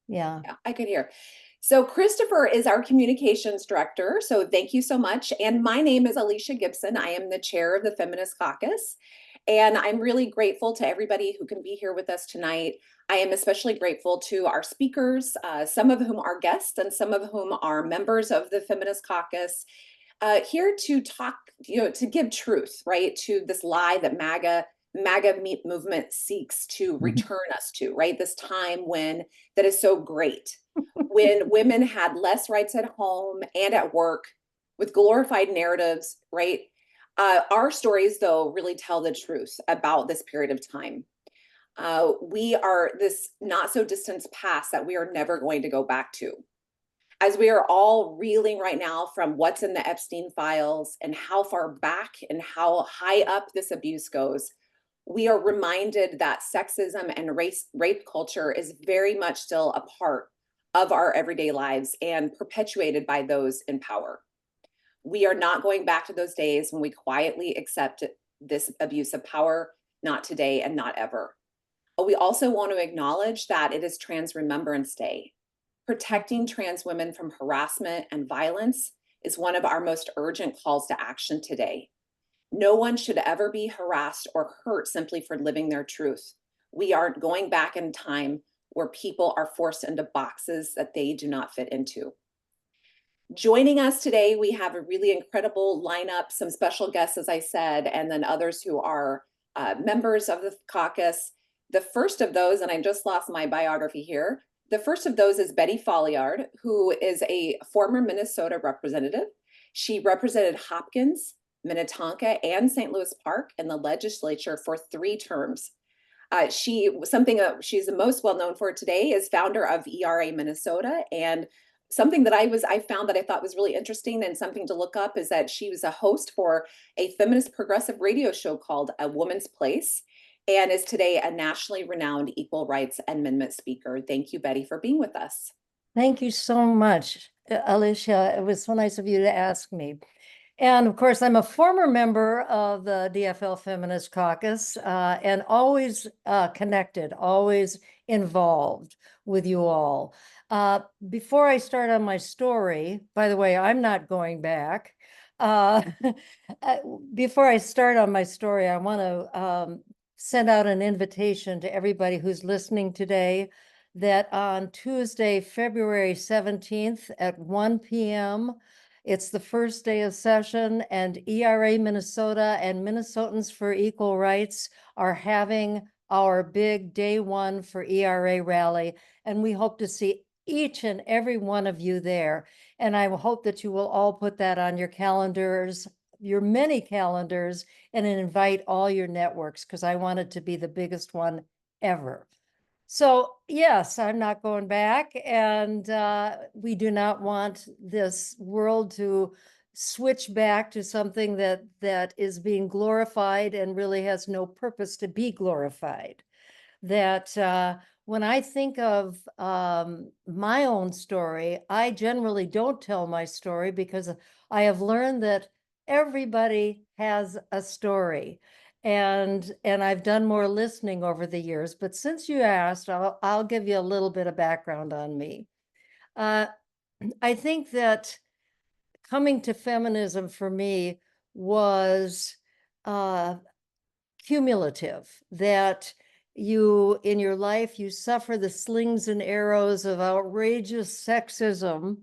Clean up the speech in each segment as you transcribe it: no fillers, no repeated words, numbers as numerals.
Yeah. Yeah, I could hear. So Christopher is our communications director. So thank you so much. And my name is Alicia Gibson. I am the chair of the Feminist Caucus. And I'm really grateful to everybody who can be here with us tonight. I am especially grateful to our speakers, some of whom are guests and some of whom are members of the Feminist Caucus, here to talk, to give truth, right, to this lie that MAGA movement seeks to return us to, right? This time when that is so great, when women had less rights at home and at work, with glorified narratives, right? Our stories, though, really tell the truth about this period of time. We are this not so distant past that we are never going to go back to. As we are all reeling right now from what's in the Epstein files and how far back and how high up this abuse goes, we are reminded that sexism and rape culture is very much still a part of our everyday lives and perpetuated by those in power. We are not going back to those days when we quietly accept this abuse of power, not today and not ever. But we also want to acknowledge that it is Trans Remembrance Day. Protecting trans women from harassment and violence is one of our most urgent calls to action today. No one should ever be harassed or hurt simply for living their truth. We aren't going back in time where people are forced into boxes that they do not fit into. Joining us today, we have a really incredible lineup, some special guests, as I said, and then others who are members of the caucus. The first of those, and I just lost my biography here, the first of those is Betty Folliard, who is a former Minnesota representative. She represented Hopkins, Minnetonka, and St. Louis Park in the legislature for 3 terms. She's the most well known for today is founder of ERA Minnesota, and something that I found that I thought was really interesting and something to look up is that she was a host for a feminist progressive radio show called A Woman's Place, and is today a nationally renowned equal rights amendment speaker. Thank you, Betty, for being with us. Thank you so much, Alicia. It was so nice of you to ask me. And of course, I'm a former member of the DFL Feminist Caucus and always connected, always involved with you all. Before I start on my story, by the way, I'm not going back. Uh, before I start on my story, I want to send out an invitation to everybody who's listening today that on Tuesday, February 17th at 1 p.m., it's the first day of session, and ERA Minnesota and Minnesotans for Equal Rights are having our big day 1 for ERA rally, and we hope to see each and every one of you there. And I hope that you will all put that on your calendars, your many calendars, and invite all your networks, because I want it to be the biggest one ever. So yes, I'm not going back, and we do not want this world to switch back to something that is being glorified and really has no purpose to be glorified. That when I think of my own story, I generally don't tell my story because I have learned that everybody has a story. And I've done more listening over the years, but since you asked, I'll give you a little bit of background on me. Uh, I think that coming to feminism for me was cumulative, that you, in your life, you suffer the slings and arrows of outrageous sexism,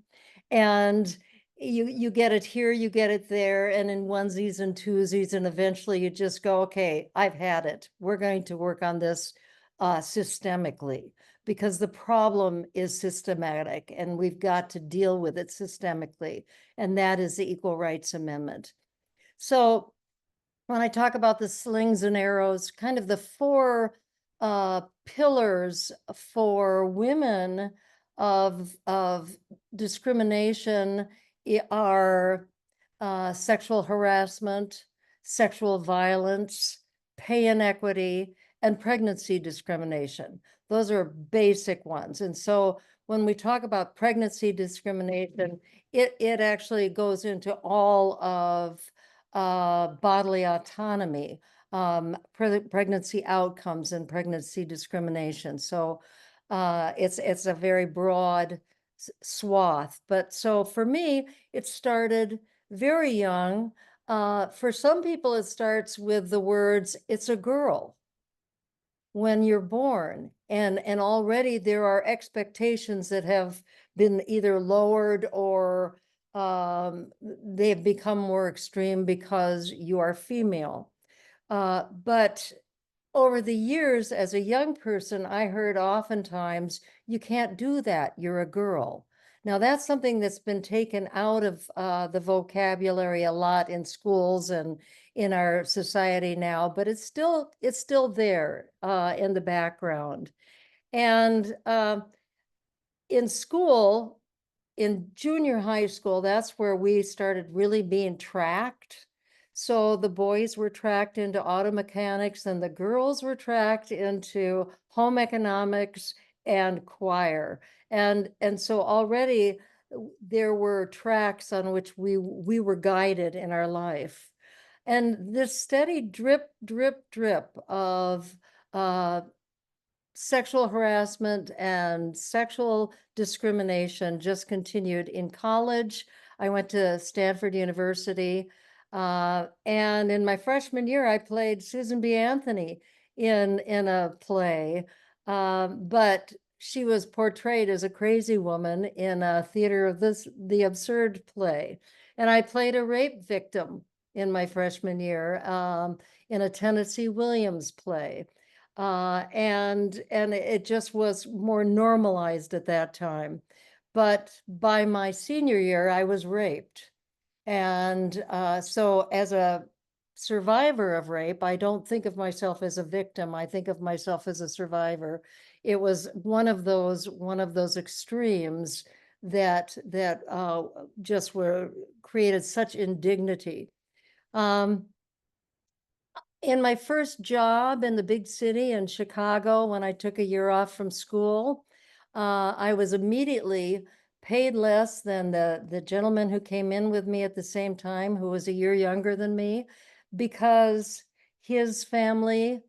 and you get it here, you get it there, and in onesies and twosies, and eventually you just go, okay, I've had it. We're going to work on this systemically, because the problem is systematic and we've got to deal with it systemically, and that is the Equal Rights Amendment. So when I talk about the slings and arrows, kind of the 4 pillars for women of discrimination are sexual harassment, sexual violence, pay inequity, and pregnancy discrimination. Those are basic ones. And so when we talk about pregnancy discrimination, it actually goes into all of bodily autonomy, pregnancy outcomes, and pregnancy discrimination. So It's a very broad swath. But so for me, it started very young. For some people, it starts with the words, "It's a girl," when you're born. And already there are expectations that have been either lowered or they've become more extreme because you are female. But over the years, as a young person, I heard oftentimes, "You can't do that, you're a girl." Now, that's something that's been taken out of the vocabulary a lot in schools and in our society now, but it's still there in the background. And in school, in junior high school, that's where we started really being tracked. So the boys were tracked into auto mechanics and the girls were tracked into home economics and choir. And so already there were tracks on which we were guided in our life. And this steady drip, drip, drip of uh, sexual harassment and sexual discrimination just continued in college. I went to Stanford University. And in my freshman year, I played Susan B. Anthony in a play. But she was portrayed as a crazy woman in a theater of the absurd play. And I played a rape victim in my freshman year in a Tennessee Williams play. And it just was more normalized at that time. But by my senior year, I was raped. And so as a survivor of rape, I don't think of myself as a victim. I think of myself as a survivor. It was one of those extremes that just were created such indignity. Um, in my first job in the big city in Chicago, when I took a year off from school, I was immediately paid less than the gentleman who came in with me at the same time, who was a year younger than me, because his family,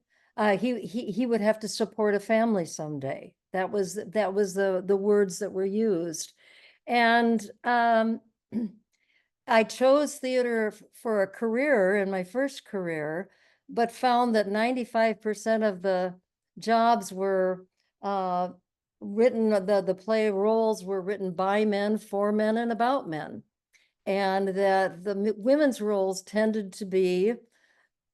he would have to support a family someday. That was the words that were used. And I chose theater for a career in my first career, but found that 95% of the jobs were written, the play roles were written by men, for men, and about men. And that the women's roles tended to be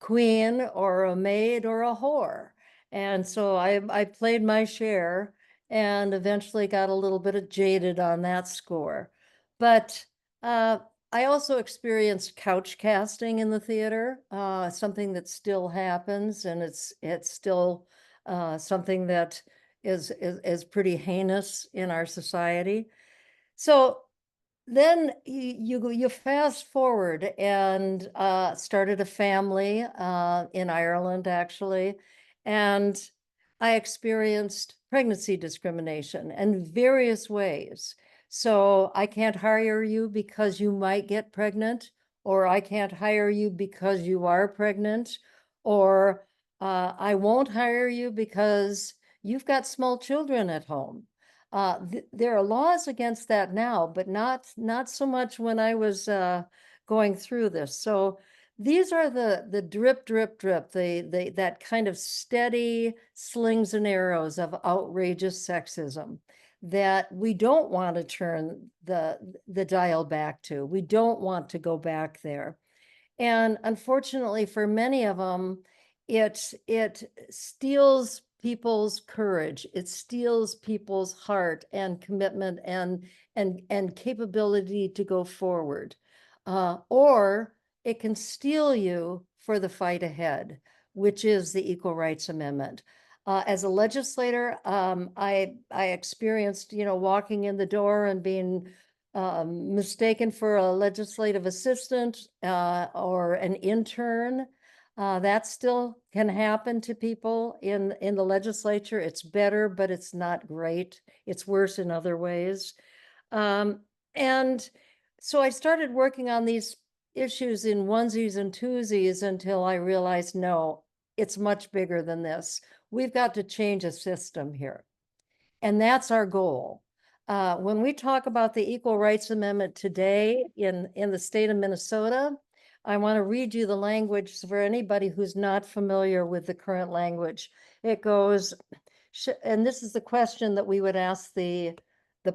queen or a maid or a whore. And so I played my share and eventually got a little bit of jaded on that score. But uh, I also experienced couch casting in the theater, something that still happens, and it's still something that is pretty heinous in our society. So then you fast forward and started a family in Ireland, actually, and I experienced pregnancy discrimination in various ways. So I can't hire you because you might get pregnant, or I can't hire you because you are pregnant, or I won't hire you because you've got small children at home. There are laws against that now, but not so much when I was going through this. So these are the drip, drip, drip, that kind of steady slings and arrows of outrageous sexism that we don't want to turn the dial back to. We don't want to go back there. And unfortunately, for many of them, it steals people's courage. It steals people's heart and commitment and capability to go forward. Or it can steal you for the fight ahead, which is the Equal Rights Amendment. As a legislator, I experienced, walking in the door and being mistaken for a legislative assistant or an intern. That still can happen to people in the legislature. It's better, but it's not great. It's worse in other ways. And so I started working on these issues in onesies and twosies until I realized, no, it's much bigger than this. We've got to change a system here. And that's our goal. When we talk about the Equal Rights Amendment today in the state of Minnesota, I want to read you the language for anybody who's not familiar with the current language. It goes, and this is the question that we would ask the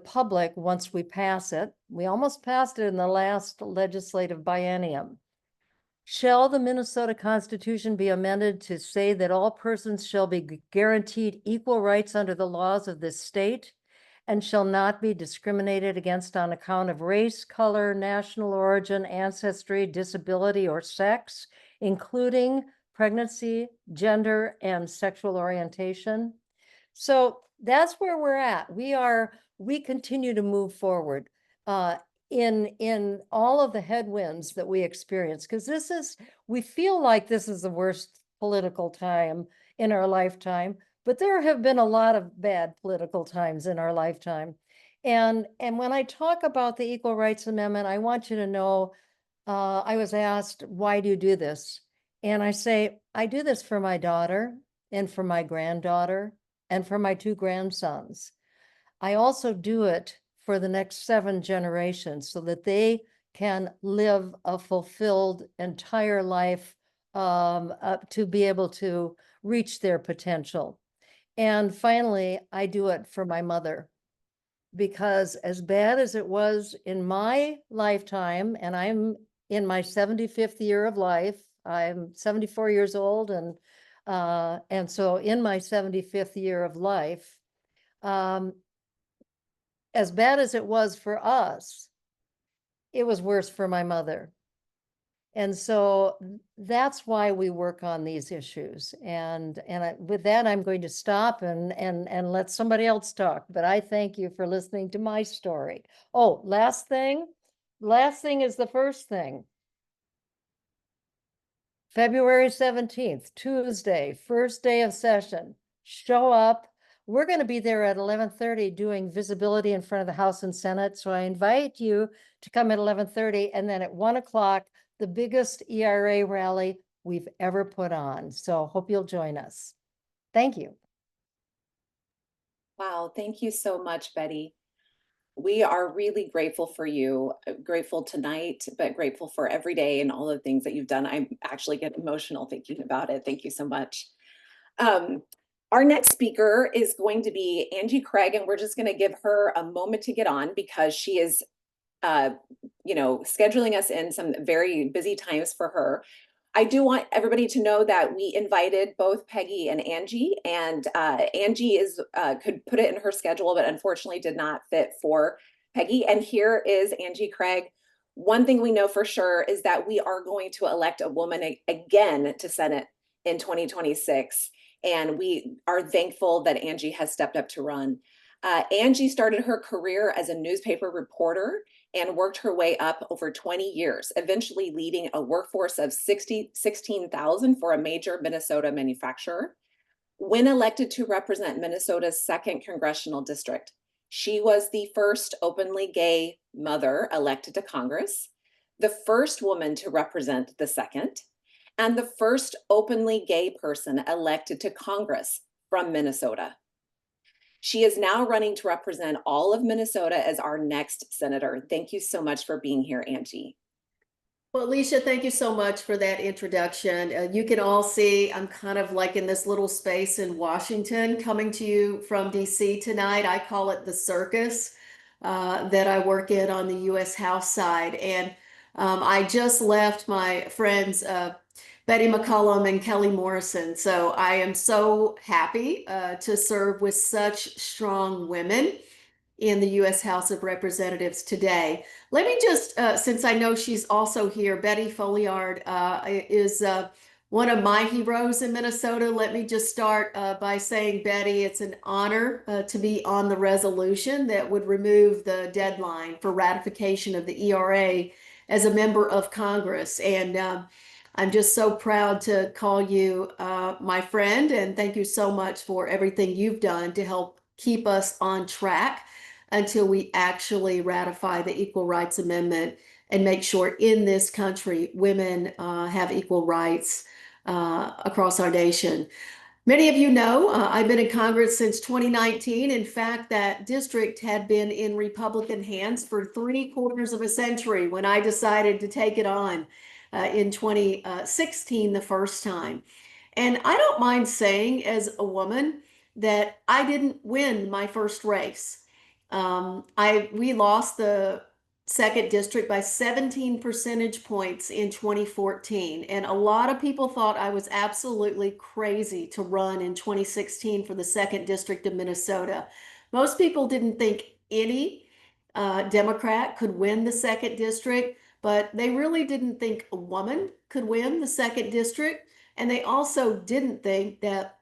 public once we pass it. We almost passed it in the last legislative biennium. Shall the Minnesota Constitution be amended to say that all persons shall be guaranteed equal rights under the laws of this state and shall not be discriminated against on account of race, color, national origin, ancestry, disability, or sex, including pregnancy, gender, and sexual orientation? So that's where we're at. We continue to move forward in all of the headwinds that we experience, because we feel like this is the worst political time in our lifetime, but there have been a lot of bad political times in our lifetime. And when I talk about the Equal Rights Amendment, I want you to know, I was asked, why do you do this? And I say, I do this for my daughter and for my granddaughter and for my 2 grandsons. I also do it for the next 7 generations so that they can live a fulfilled entire life to be able to reach their potential. And finally, I do it for my mother, because as bad as it was in my lifetime, and I'm in my 75th year of life, I'm 74 years old, and so in my 75th year of life, as bad as it was for us, it was worse for my mother. And so that's why we work on these issues. And with that, I'm going to stop and let somebody else talk. But I thank you for listening to my story. Oh, last thing is the first thing. February 17th, Tuesday, first day of session. Show up. We're going to be there at 11:30 doing visibility in front of the House and Senate. So I invite you to come at 11:30, and then at 1 o'clock, the biggest ERA rally we've ever put on. So hope you'll join us. Thank you. Wow, thank you so much, Betty. We are really grateful for you, grateful tonight, but grateful for every day and all the things that you've done. I actually get emotional thinking about it. Thank you so much. Our next speaker is going to be Angie Craig, and we're just going to give her a moment to get on because she is, scheduling us in some very busy times for her. I do want everybody to know that we invited both Peggy and Angie, and Angie could put it in her schedule, but unfortunately did not fit for Peggy. And here is Angie Craig. One thing we know for sure is that we are going to elect a woman again to Senate in 2026. And we are thankful that Angie has stepped up to run. Angie started her career as a newspaper reporter and worked her way up over 20 years, eventually leading a workforce of 16,000 for a major Minnesota manufacturer. When elected to represent Minnesota's 2nd Congressional District, she was the first openly gay mother elected to Congress, the first woman to represent the 2nd, and the first openly gay person elected to Congress from Minnesota. She is now running to represent all of Minnesota as our next senator. Thank you so much for being here, Angie. Well, Alicia, thank you so much for that introduction. You can all see I'm kind of like in this little space in Washington, coming to you from DC tonight. I call it the circus that I work in on the U.S. House side. And I just left my friends Betty McCollum and Kelly Morrison. So I am so happy to serve with such strong women in the U.S. House of Representatives today. Let me just, since I know she's also here, Betty Folliard is one of my heroes in Minnesota. Let me just start by saying, Betty, it's an honor to be on the resolution that would remove the deadline for ratification of the ERA as a member of Congress. And I'm just so proud to call you my friend, and thank you so much for everything you've done to help keep us on track until we actually ratify the Equal Rights Amendment and make sure in this country women have equal rights across our nation. Many of you know I've been in Congress since 2019. In fact, that district had been in Republican hands for 3/4 of a century when I decided to take it on in 2016 the first time. And I don't mind saying, as a woman, that I didn't win my first race. We lost the second district by 17 percentage points in 2014. And a lot of people thought I was absolutely crazy to run in 2016 for the second district of Minnesota. Most people didn't think any Democrat could win the second district, but they really didn't think a woman could win the second district. And they also didn't think that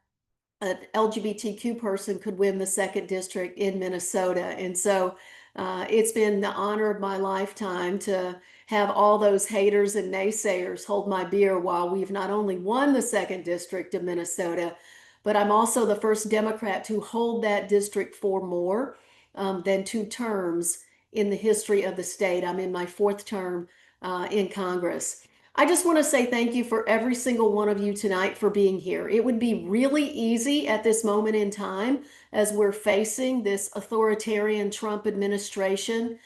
an LGBTQ person could win the second district in Minnesota. And so it's been the honor of my lifetime to have all those haters and naysayers hold my beer while we've not only won the second district of Minnesota, but I'm also the first Democrat to hold that district for more than 2 terms in the history of the state. I'm in my 4th term in Congress. I just want to say thank you for every single one of you tonight for being here. It would be really easy at this moment in time, as we're facing this authoritarian Trump administration,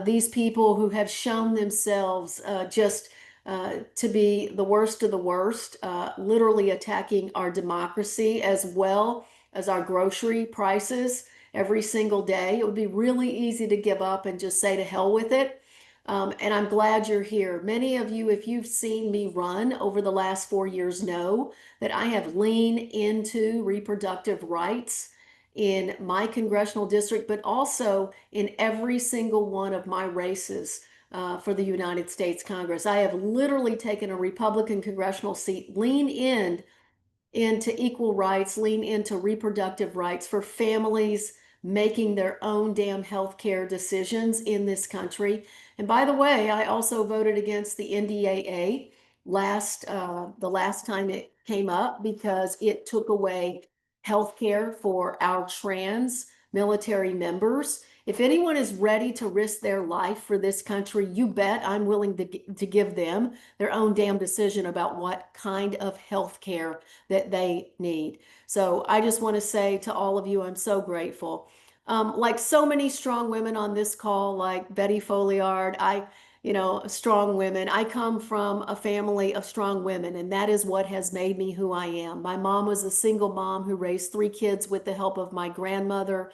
these people who have shown themselves just to be the worst of the worst, literally attacking our democracy as well as our grocery prices every single day. It would be really easy to give up and just say to hell with it. And I'm glad you're here. Many of you, if you've seen me run over the last 4 years, know that I have leaned into reproductive rights in my congressional district, but also in every single one of my races for the United States Congress. I have literally taken a Republican congressional seat, lean into equal rights, lean into reproductive rights for families making their own damn healthcare decisions in this country. And by the way, I also voted against the NDAA the last time it came up because it took away healthcare for our trans military members. If anyone is ready to risk their life for this country, you bet I'm willing to give them their own damn decision about what kind of health care that they need. So I just want to say to all of you, I'm so grateful. Like so many strong women on this call, like Betty Folliard, strong women. I come from a family of strong women, and that is what has made me who I am. My mom was a single mom who raised 3 kids with the help of my grandmother.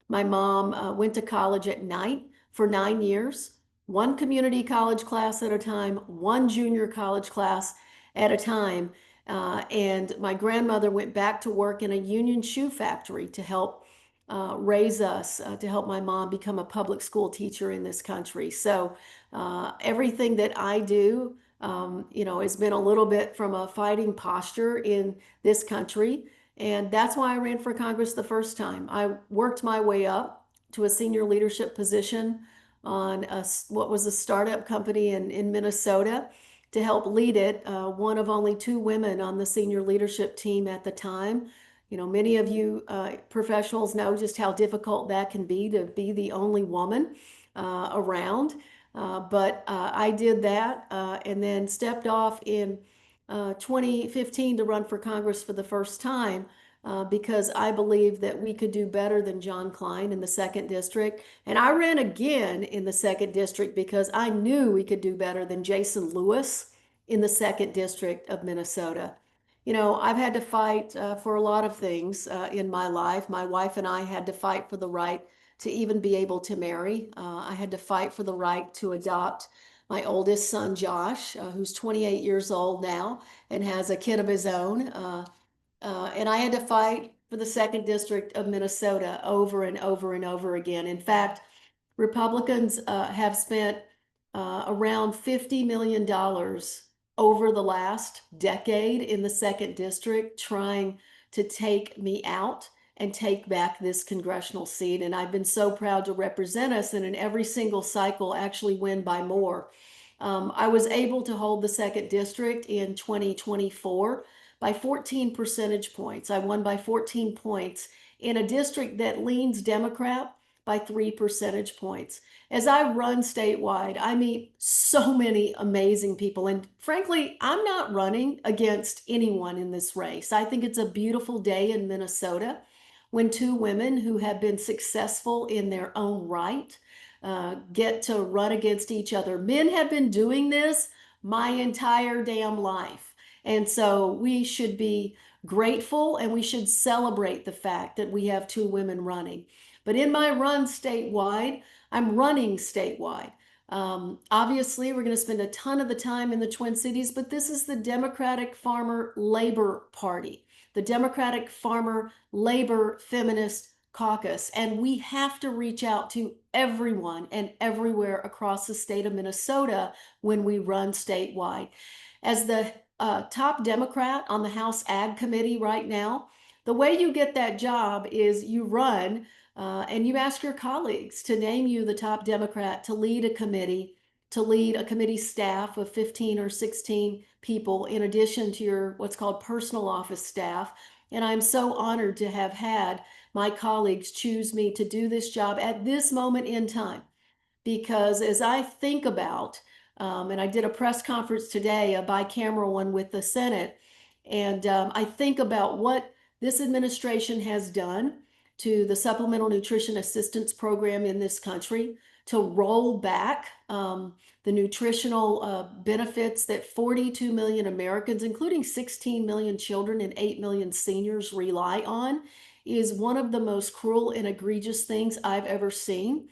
My mom went to college at night for 9 years, one community college class at a time, one junior college class at a time. And my grandmother went back to work in a union shoe factory to help raise us, to help my mom become a public school teacher in this country. So everything that I do, has been a little bit from a fighting posture in this country. And that's why I ran for Congress the first time. I worked my way up to a senior leadership position on what was a startup company in Minnesota to help lead it, one of only 2 women on the senior leadership team at the time. Many of you professionals know just how difficult that can be to be the only woman around. But I did that and then stepped off in 2015 to run for Congress for the first time because I believed that we could do better than John Klein in the second district. And I ran again in the second district because I knew we could do better than Jason Lewis in the second district of Minnesota. I've had to fight for a lot of things in my life. My wife and I had to fight for the right to even be able to marry. I had to fight for the right to adopt my oldest son, Josh, who's 28 years old now and has a kid of his own. And I had to fight for the second district of Minnesota over and over and over again. In fact, Republicans have spent around $50 million over the last decade in the second district trying to take me out and take back this congressional seat. And I've been so proud to represent us and in every single cycle actually win by more. I was able to hold the second district in 2024 by 14 percentage points. I won by 14 points in a district that leans Democrat, by 3 percentage points. As I run statewide, I meet so many amazing people. And frankly, I'm not running against anyone in this race. I think it's a beautiful day in Minnesota when two women who have been successful in their own right get to run against each other. Men have been doing this my entire damn life. And so we should be grateful and we should celebrate the fact that we have two women running. But in my run statewide, I'm running statewide. Obviously, we're going to spend a ton of the time in the Twin Cities, but this is the Democratic Farmer Labor Party, the Democratic Farmer Labor Feminist Caucus. And we have to reach out to everyone and everywhere across the state of Minnesota when we run statewide. As the top Democrat on the House Ag Committee right now, the way you get that job is you run and you ask your colleagues to name you the top Democrat to lead a committee, to lead a committee staff of 15 or 16 people, in addition to your what's called personal office staff. And I'm so honored to have had my colleagues choose me to do this job at this moment in time. Because as I think about, and I did a press conference today, a bicameral one with the Senate, and I think about what this administration has done to the Supplemental Nutrition Assistance Program in this country, to roll back the nutritional benefits that 42 million Americans, including 16 million children and 8 million seniors, rely on, is one of the most cruel and egregious things I've ever seen.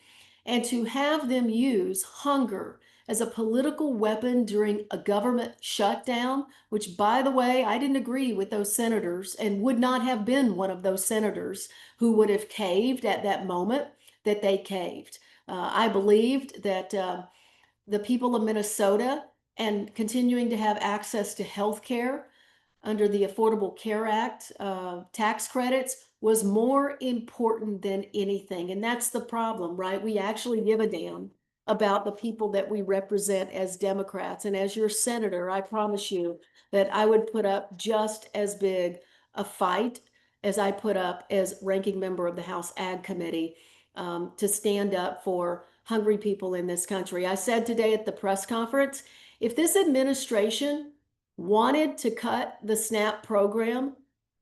And to have them use hunger as a political weapon during a government shutdown, which, by the way, I didn't agree with those senators and would not have been one of those senators who would have caved at that moment that they caved. I believed that the people of Minnesota and continuing to have access to health care under the Affordable Care Act tax credits was more important than anything. And that's the problem, right? We actually give a damn about the people that we represent as Democrats. And as your senator, I promise you that I would put up just as big a fight as I put up as ranking member of the House Ag Committee to stand up for hungry people in this country. I said today at the press conference, if this administration wanted to cut the SNAP program,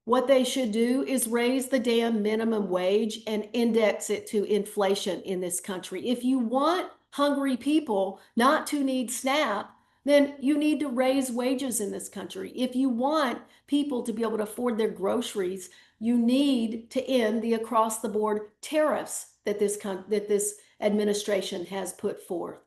what they should do is raise the damn minimum wage and index it to inflation in this country. If you want hungry people not to need SNAP, then you need to raise wages in this country. If you want people to be able to afford their groceries, you need to end the across-the-board tariffs that this administration has put forth.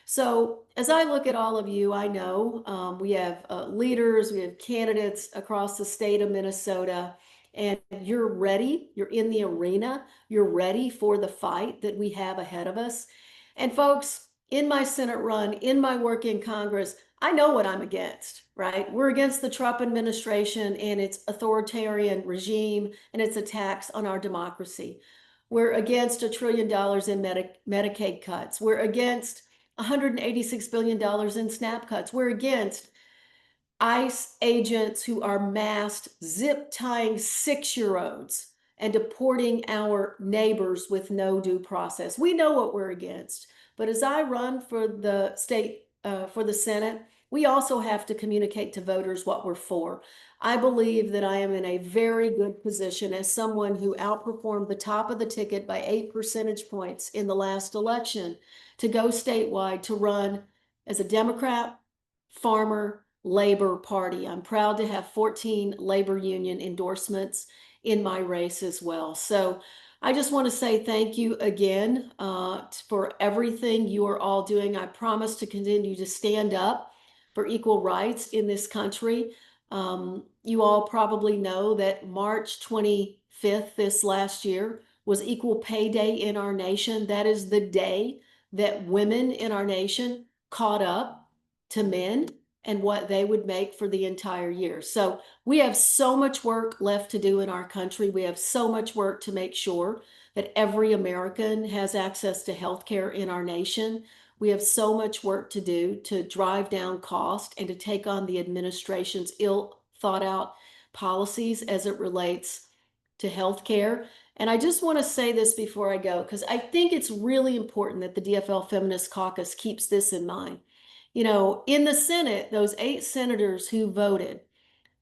So as I look at all of you, I know we have leaders, we have candidates across the state of Minnesota, and you're ready, you're in the arena, you're ready for the fight that we have ahead of us. And folks, in my Senate run, in my work in Congress, I know what I'm against, right? We're against the Trump administration and its authoritarian regime and its attacks on our democracy. We're against $1 trillion in Medicaid cuts. We're against $186 billion in SNAP cuts. We're against ICE agents who are masked, zip tying 6-year-olds and deporting our neighbors with no due process. We know what we're against. But as I run for the state, for the Senate, we also have to communicate to voters what we're for. I believe that I am in a very good position as someone who outperformed the top of the ticket by 8 percentage points in the last election to go statewide to run as a Democrat, farmer, labor party. I'm proud to have 14 labor union endorsements in my race as well. So I just want to say thank you again for everything you are all doing. I promise to continue to stand up for equal rights in this country. You all probably know that March 25th this last year was Equal Pay Day in our nation. That is the day that women in our nation caught up to men and what they would make for the entire year. So we have so much work left to do in our country. We have so much work to make sure that every American has access to health care in our nation. We have so much work to do to drive down cost and to take on the administration's ill thought out policies as it relates to health care. And I just want to say this before I go, because I think it's really important that the DFL Feminist Caucus keeps this in mind. You know, in the Senate, those 8 senators who voted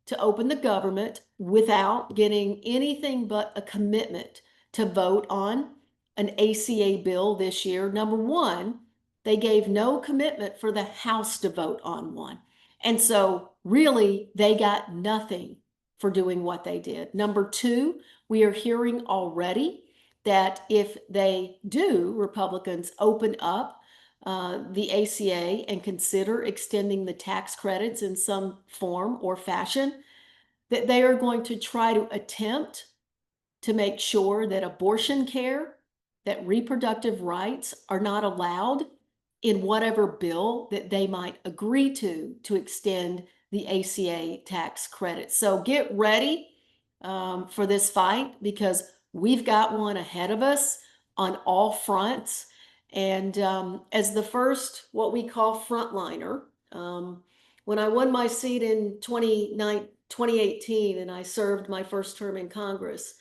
to open the government without getting anything but a commitment to vote on an ACA bill this year. Number one, they gave no commitment for the House to vote on one. And so really, they got nothing for doing what they did. Number two, we are hearing already that if they do, Republicans open up the ACA and consider extending the tax credits in some form or fashion, that they are going to try to attempt to make sure that abortion care, that reproductive rights are not allowed in whatever bill that they might agree to extend the ACA tax credit. So get ready for this fight, because we've got one ahead of us on all fronts. And as the first, what we call frontliner, when I won my seat in 2018 and I served my first term in Congress,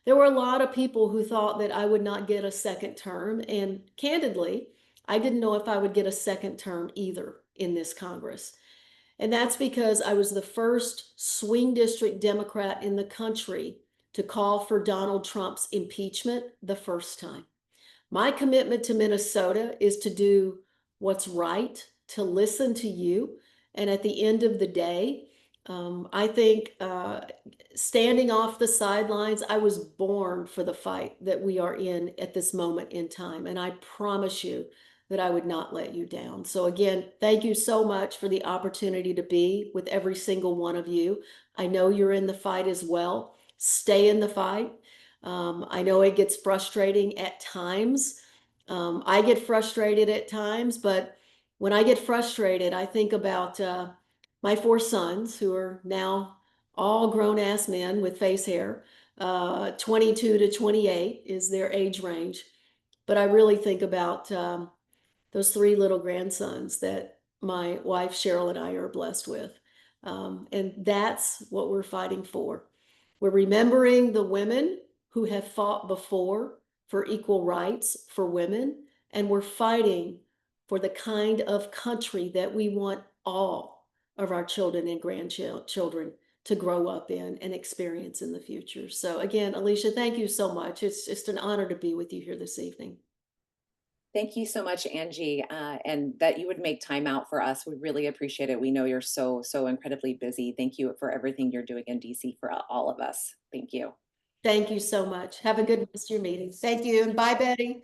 there were a lot of people who thought that I would not get a second term. And candidly, I didn't know if I would get a second term either in this Congress. And that's because I was the first swing district Democrat in the country to call for Donald Trump's impeachment the first time. My commitment to Minnesota is to do what's right, to listen to you. And at the end of the day, I think standing off the sidelines, I was born for the fight that we are in at this moment in time. And I promise you that I would not let you down. So again, thank you so much for the opportunity to be with every single one of you. I know you're in the fight as well. Stay in the fight. I know it gets frustrating at times. I get frustrated at times, but when I get frustrated, I think about my 4 sons, who are now all grown-ass men with face hair. 22 to 28 is their age range. But I really think about those 3 little grandsons that my wife Cheryl and I are blessed with. And that's what we're fighting for. We're remembering the women who have fought before for equal rights for women, and we're fighting for the kind of country that we want all of our children and grandchildren to grow up in and experience in the future. So again, Alicia, thank you so much. It's just an honor to be with you here this evening. Thank you so much, Angie, and that you would make time out for us. We really appreciate it. We know you're so incredibly busy. Thank you for everything you're doing in DC for all of us. Thank you. Thank you so much. Have a good rest of your meeting. Thank you, and bye, Betty.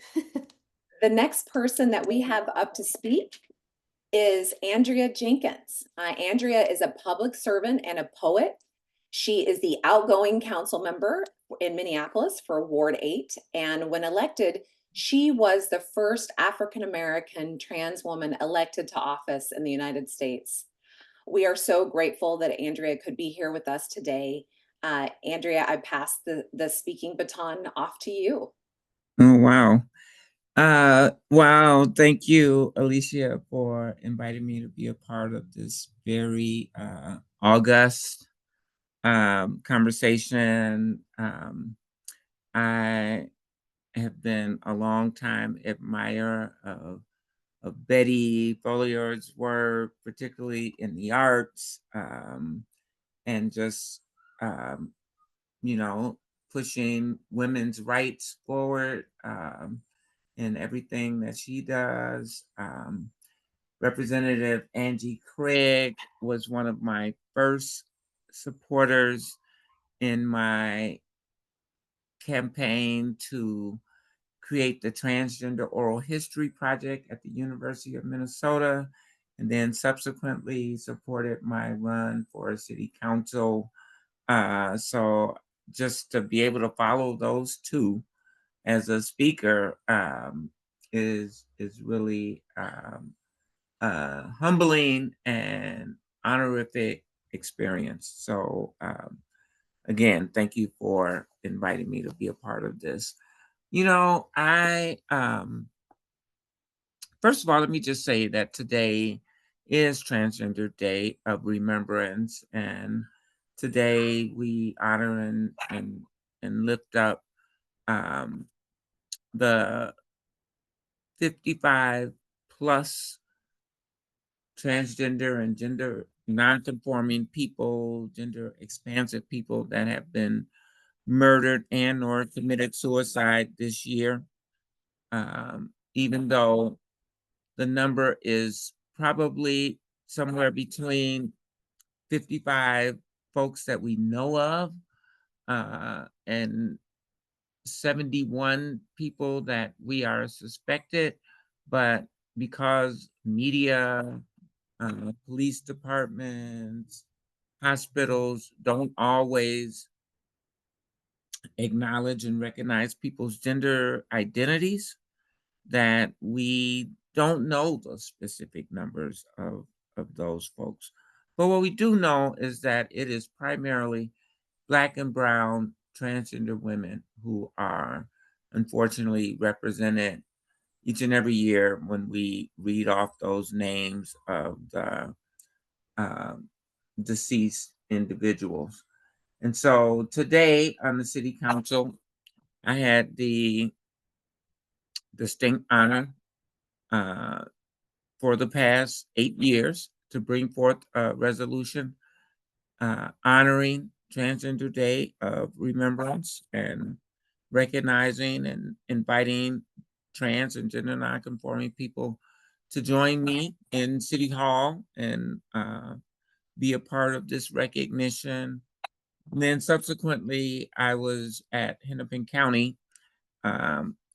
The next person that we have up to speak is Andrea Jenkins. Andrea is a public servant and a poet. She is the outgoing council member in Minneapolis for Ward 8. And when elected, she was the first African-American trans woman elected to office in the United States. We are so grateful that Andrea could be here with us today. Andrea, I pass the speaking baton off to you. Oh, wow. Wow. Thank you, Alicia, for inviting me to be a part of this very august conversation. I have been a long time admirer of Betty Folliard's work, particularly in the arts, and just, you know, pushing women's rights forward in everything that she does. Representative Angie Craig was one of my first supporters in my campaign to create the Transgender Oral History Project at the University of Minnesota, and then subsequently supported my run for city council. So just to be able to follow those two as a speaker is really humbling and honorific experience. So again, thank you for inviting me to be a part of this. You know, first of all, let me just say that today is Transgender Day of Remembrance, and today we honor and lift up the 55 plus transgender and gender nonconforming people, gender expansive people that have been murdered and or committed suicide this year. Even though the number is probably somewhere between 55 folks that we know of and 71 people that we are suspected, but because media, police departments, hospitals don't always acknowledge and recognize people's gender identities, that we don't know the specific numbers of those folks. But what we do know is that it is primarily Black and brown transgender women who are unfortunately represented each and every year when we read off those names of the deceased individuals. And so today on the City Council, I had the distinct honor for the past 8 years to bring forth a resolution honoring Transgender Day of Remembrance and recognizing and inviting trans and gender nonconforming people to join me in City Hall and be a part of this recognition. And then subsequently, I was at Hennepin County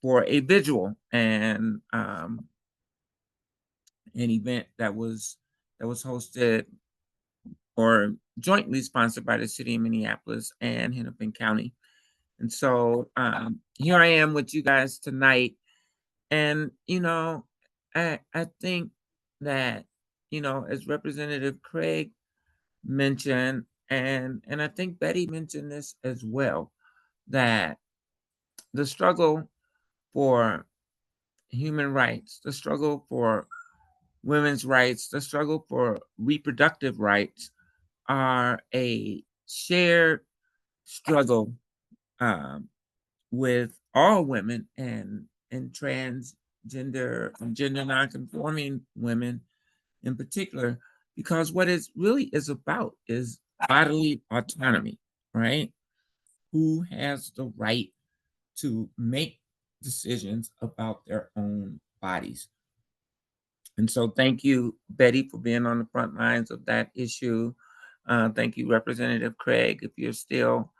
for a vigil and an event that was hosted or jointly sponsored by the city of Minneapolis and Hennepin County. And so here I am with you guys tonight. And, I think that, as Representative Craig mentioned, and I think Betty mentioned this as well, that the struggle for human rights, the struggle for women's rights, the struggle for reproductive rights are a shared struggle with all women and transgender and gender nonconforming women in particular, because what it really is about is bodily autonomy, right? Who has the right to make decisions about their own bodies? And so thank you, Betty, for being on the front lines of that issue. Thank you, Representative Craig, if you're still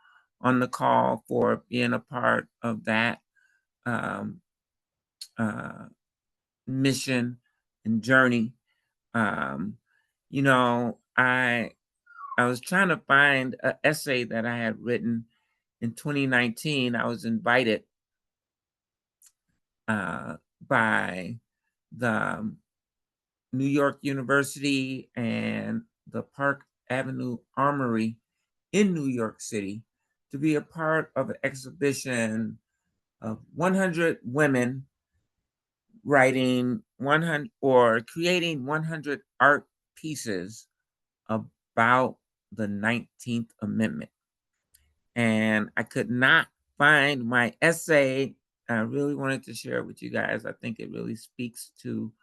on the call, for being a part of that um, uh, mission and journey. You know, I was trying to find an essay that I had written in 2019. I was invited by the New York University and the Park Avenue Armory in New York City to be a part of an exhibition of 100 women writing 100 or creating 100 art pieces about the 19th Amendment. And I could not find my essay. I really wanted to share it with you guys. I think it really speaks to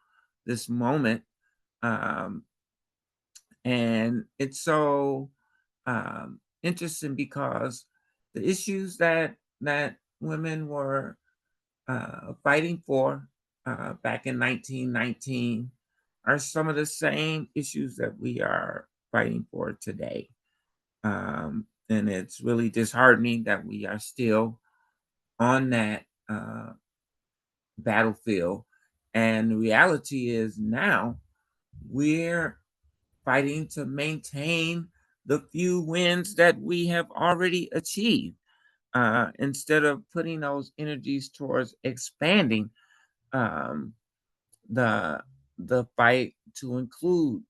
this moment. And it's so interesting because the issues that women were fighting for back in 1919 are some of the same issues that we are fighting for today. And it's really disheartening that we are still on that battlefield. And the reality is now we're fighting to maintain the few wins that we have already achieved, instead of putting those energies towards expanding the fight to include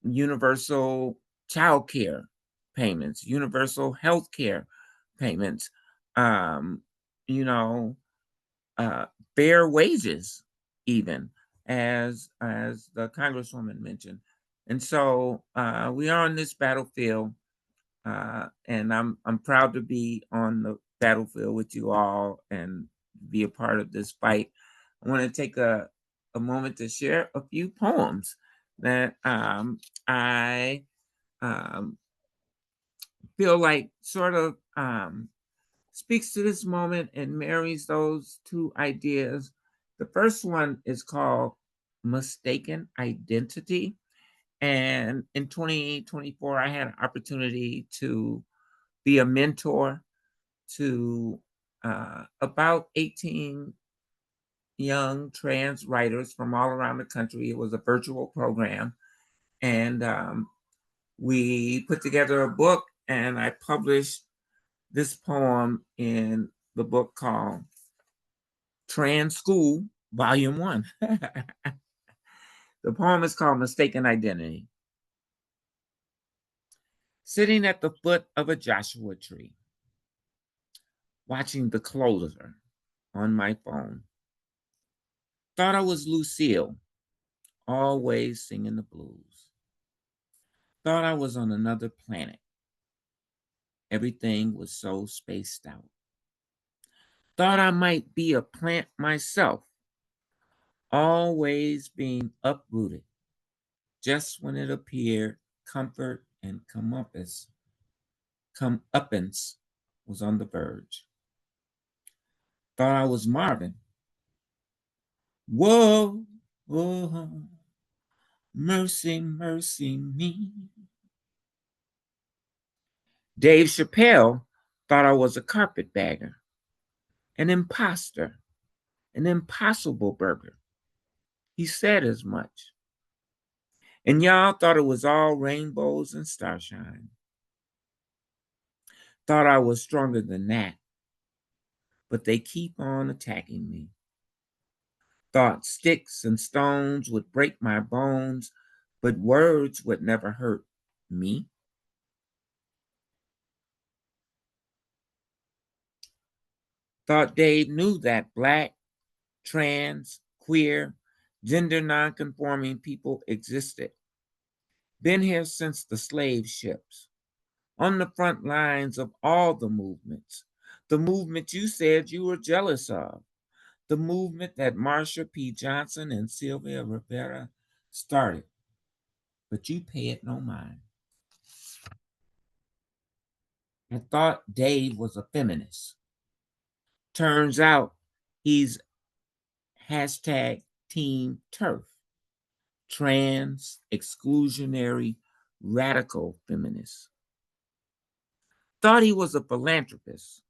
universal child care payments, universal health care payments, um, you know, fair wages, even as the Congresswoman mentioned. And so we are on this battlefield, and I'm proud to be on battlefield with you all and be a part of this fight. I want to take a moment to share a few poems that I feel like sort of speaks to this moment and marries those two ideas. The first one is called Mistaken Identity. And in 2024, I had an opportunity to be a mentor to about 18 young trans writers from all around the country. It was a virtual program. And we put together a book, and I published this poem in the book called Trans School, Volume 1. The poem is called Mistaken Identity. Sitting at the foot of a Joshua tree, watching the closer on my phone. Thought I was Lucille, always singing the blues. Thought I was on another planet. Everything was so spaced out. Thought I might be a plant myself, always being uprooted. Just when it appeared comfort and comeuppance was on the verge. Thought I was Marvin. Whoa, whoa, mercy, mercy me. Dave Chappelle thought I was a carpetbagger, an imposter, an impossible burger. He said as much. And y'all thought it was all rainbows and starshine. Thought I was stronger than that, but they keep on attacking me. Thought sticks and stones would break my bones, but words would never hurt me. Thought Dave knew that Black, trans, queer, gender nonconforming people existed. Been here since the slave ships, on the front lines of all the movements. The movement you said you were jealous of. The movement that Marsha P. Johnson and Sylvia Rivera started. But you pay it no mind. I thought Dave was a feminist. Turns out he's hashtag Team TERF, trans, exclusionary, radical feminist. Thought he was a philanthropist,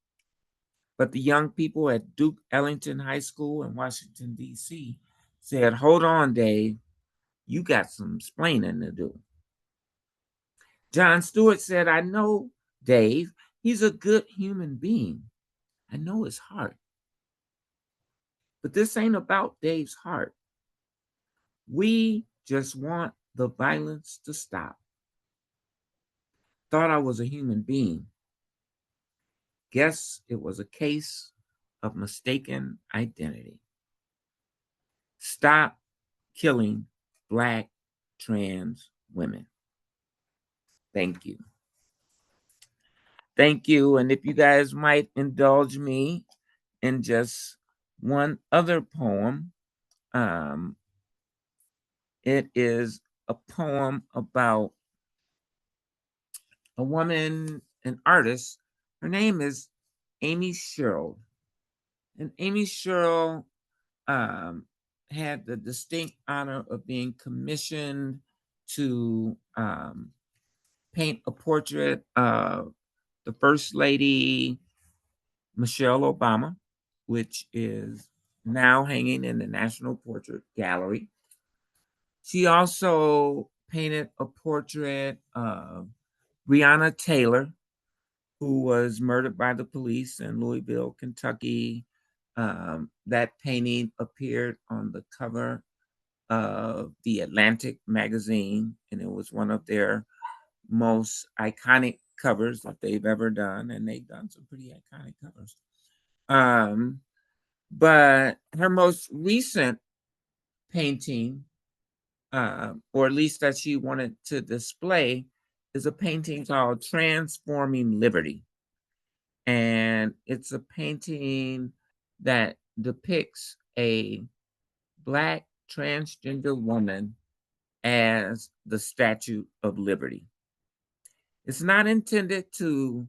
but the young people at Duke Ellington High School in Washington, D.C. said, hold on, Dave, you got some explaining to do. Jon Stewart said, I know Dave, he's a good human being. I know his heart. But this ain't about Dave's heart. We just want the violence to stop. Thought I was a human being. Guess it was a case of mistaken identity. Stop killing Black trans women. Thank you. Thank you. And if you guys might indulge me in just one other poem, it is a poem about a woman, an artist. Her name is Amy Sherrill. And Amy Sherrill had the distinct honor of being commissioned to paint a portrait of the First Lady, Michelle Obama, which is now hanging in the National Portrait Gallery. She also painted a portrait of Breonna Taylor, who was murdered by the police in Louisville, Kentucky. That painting appeared on the cover of the Atlantic magazine, and it was one of their most iconic covers that they've ever done, and they've done some pretty iconic covers. But her most recent painting, or at least that she wanted to display, is a painting called Transforming Liberty. And it's a painting that depicts a Black transgender woman as the Statue of Liberty. It's not intended to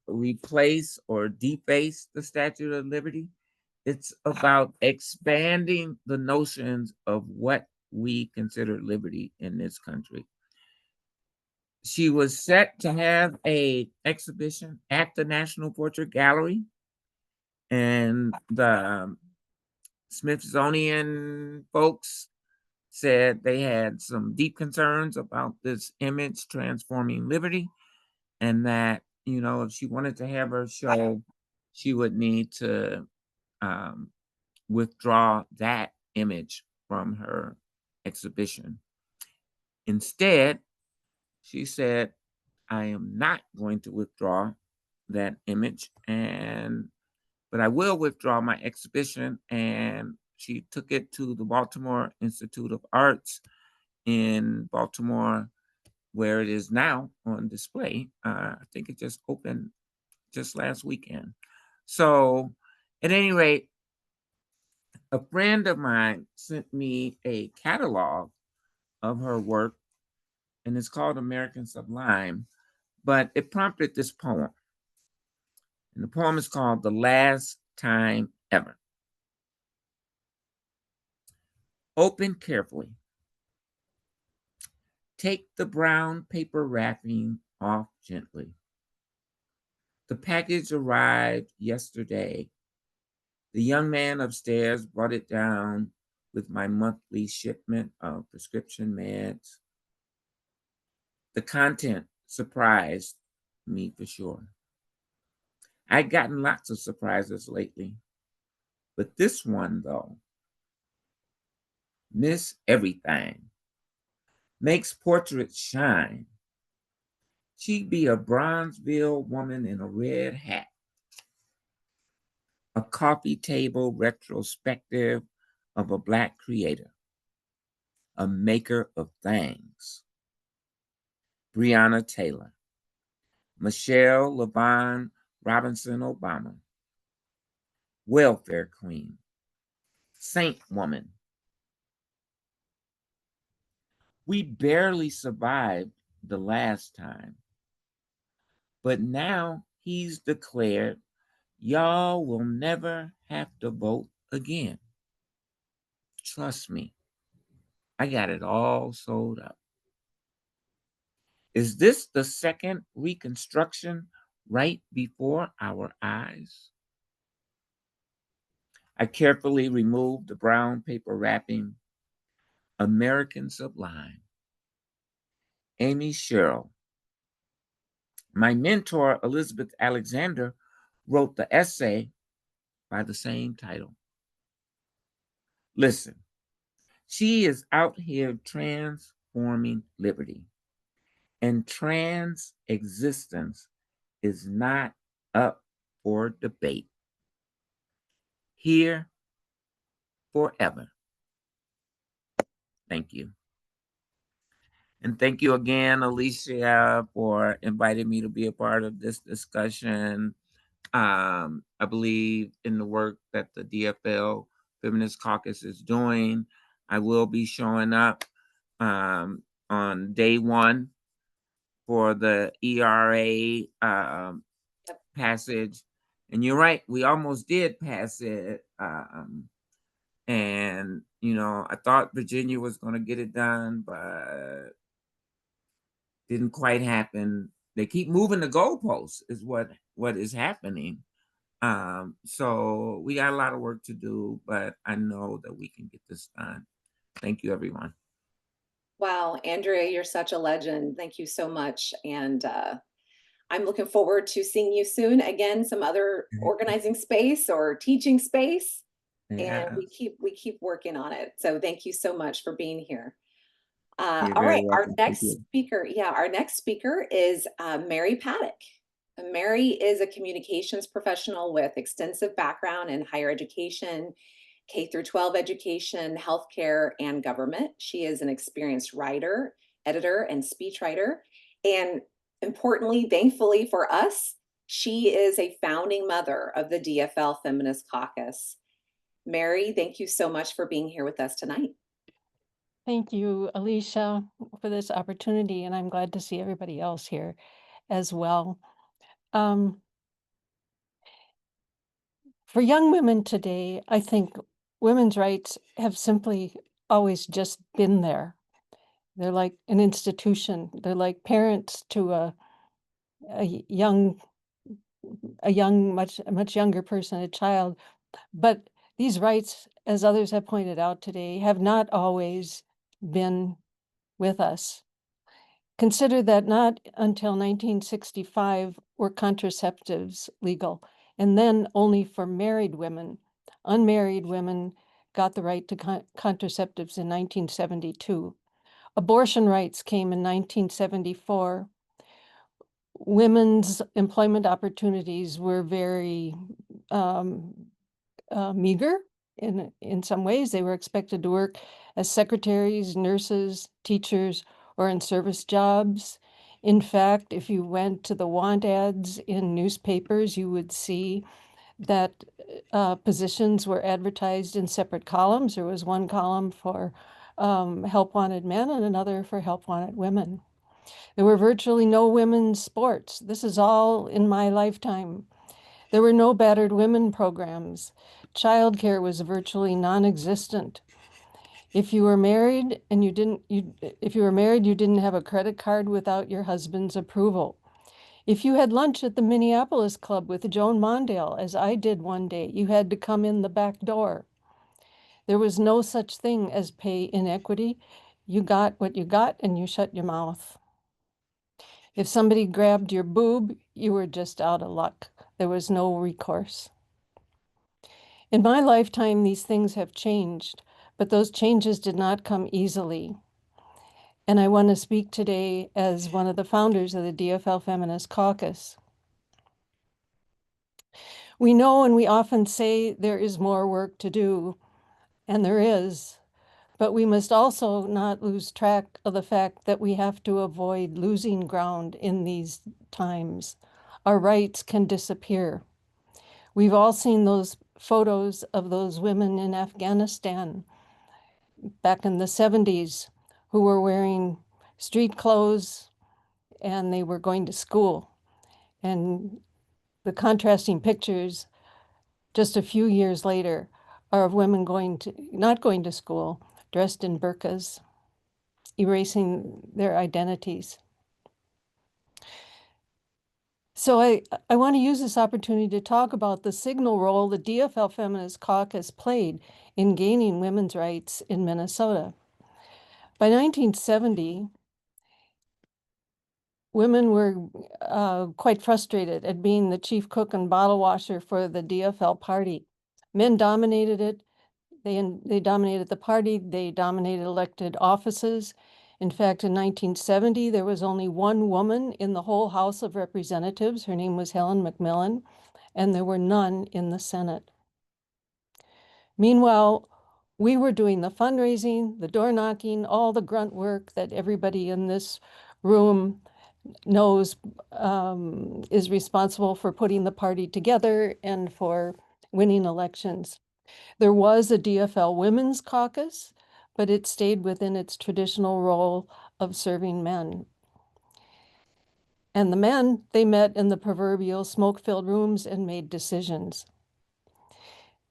replace or deface the Statue of Liberty. It's about expanding the notions of what we consider liberty in this country. She was set to have a exhibition at the National Portrait Gallery, and the Smithsonian folks said they had some deep concerns about this image transforming liberty, and that, you know, if she wanted to have her show, she would need to withdraw that image from her exhibition. Instead, she said, I am not going to withdraw that image, but I will withdraw my exhibition. And she took it to the Baltimore Institute of Arts in Baltimore, where it is now on display. I think it just opened just last weekend. So at any rate, a friend of mine sent me a catalog of her work, and it's called American Sublime, but it prompted this poem. And the poem is called The Last Time Ever. Open carefully. Take the brown paper wrapping off gently. The package arrived yesterday. The young man upstairs brought it down with my monthly shipment of prescription meds. The content surprised me for sure. I'd gotten lots of surprises lately, but this one, though, Miss Everything, makes portraits shine. She'd be a Bronzeville woman in a red hat, a coffee table retrospective of a Black creator, a maker of things. Breonna Taylor, Michelle LaVaughn Robinson Obama, welfare queen, saint woman. We barely survived the last time, but now he's declared y'all will never have to vote again. Trust me, I got it all sold up. Is this the second Reconstruction right before our eyes? I carefully removed the brown paper wrapping. American Sublime. Amy Sherrill. My mentor, Elizabeth Alexander, wrote the essay by the same title. Listen, she is out here transforming liberty, and trans existence is not up for debate. Here forever. Thank you. And thank you again, Alicia, for inviting me to be a part of this discussion. I believe in the work that the DFL Feminist Caucus is doing. I will be showing up on day one for the ERA passage. And you're right, we almost did pass it. And, you know, I thought Virginia was going to get it done, but didn't quite happen. They keep moving the goalposts is what is happening. So we got a lot of work to do, but I know that we can get this done. Thank you, everyone. Wow, Andrea, you're such a legend. Thank you so much. And I'm looking forward to seeing you soon. Again, some other organizing space or teaching space. Yeah. And we keep working on it. So thank you so much for being here. You're All very right, our welcome. next speaker, our next speaker is Mary Paddock. Mary is a communications professional with extensive background in higher education, K through 12 education, healthcare, and government. She is an experienced writer, editor, and speechwriter. And importantly, thankfully for us, She is a founding mother of the DFL Feminist Caucus. Mary, thank you so much for being here with us tonight. Thank you, Alicia, for this opportunity, and I'm glad to see everybody else here as well. For young women today, I think women's rights have simply always just been there. They're like an institution. They're like parents to a young, much younger person, a child. But these rights, as others have pointed out today, have not always been with us. Consider that not until 1965 were contraceptives legal, and then only for married women. Unmarried women got the right to contraceptives in 1972. Abortion rights came in 1974. Women's employment opportunities were very meager in some ways. They were expected to work as secretaries, nurses, teachers, or in service jobs. In fact, if you went to the want ads in newspapers, you would see that positions were advertised in separate columns. There was one column for help wanted men and another for help wanted women. There were virtually no women's sports. This is all in my lifetime. There were no battered women programs. Childcare was virtually non-existent. If you were married and you didn't have a credit card without your husband's approval. If you had lunch at the Minneapolis Club with Joan Mondale, as I did one day, you had to come in the back door. There was no such thing as pay inequity. You got what you got and you shut your mouth. If somebody grabbed your boob, you were just out of luck. There was no recourse. In my lifetime, these things have changed, but those changes did not come easily. And I want to speak today as one of the founders of the DFL Feminist Caucus. We know and we often say there is more work to do, and there is, but we must also not lose track of the fact that we have to avoid losing ground in these times. Our rights can disappear. We've all seen those photos of those women in Afghanistan back in the 70s who were wearing street clothes and they were going to school. And the contrasting pictures just a few years later are of women not going to school, dressed in burqas, erasing their identities. So I want to use this opportunity to talk about the signal role the DFL Feminist Caucus played in gaining women's rights in Minnesota. By 1970, women were quite frustrated at being the chief cook and bottle washer for the DFL party. Men dominated it. They dominated the party. They dominated elected offices. In fact, in 1970, there was only one woman in the whole House of Representatives. Her name was Helen McMillan, and there were none in the Senate. Meanwhile, we were doing the fundraising, the door knocking, all the grunt work that everybody in this room knows is responsible for putting the party together and for winning elections. There was a DFL Women's Caucus, but it stayed within its traditional role of serving men. And the men, they met in the proverbial smoke-filled rooms and made decisions.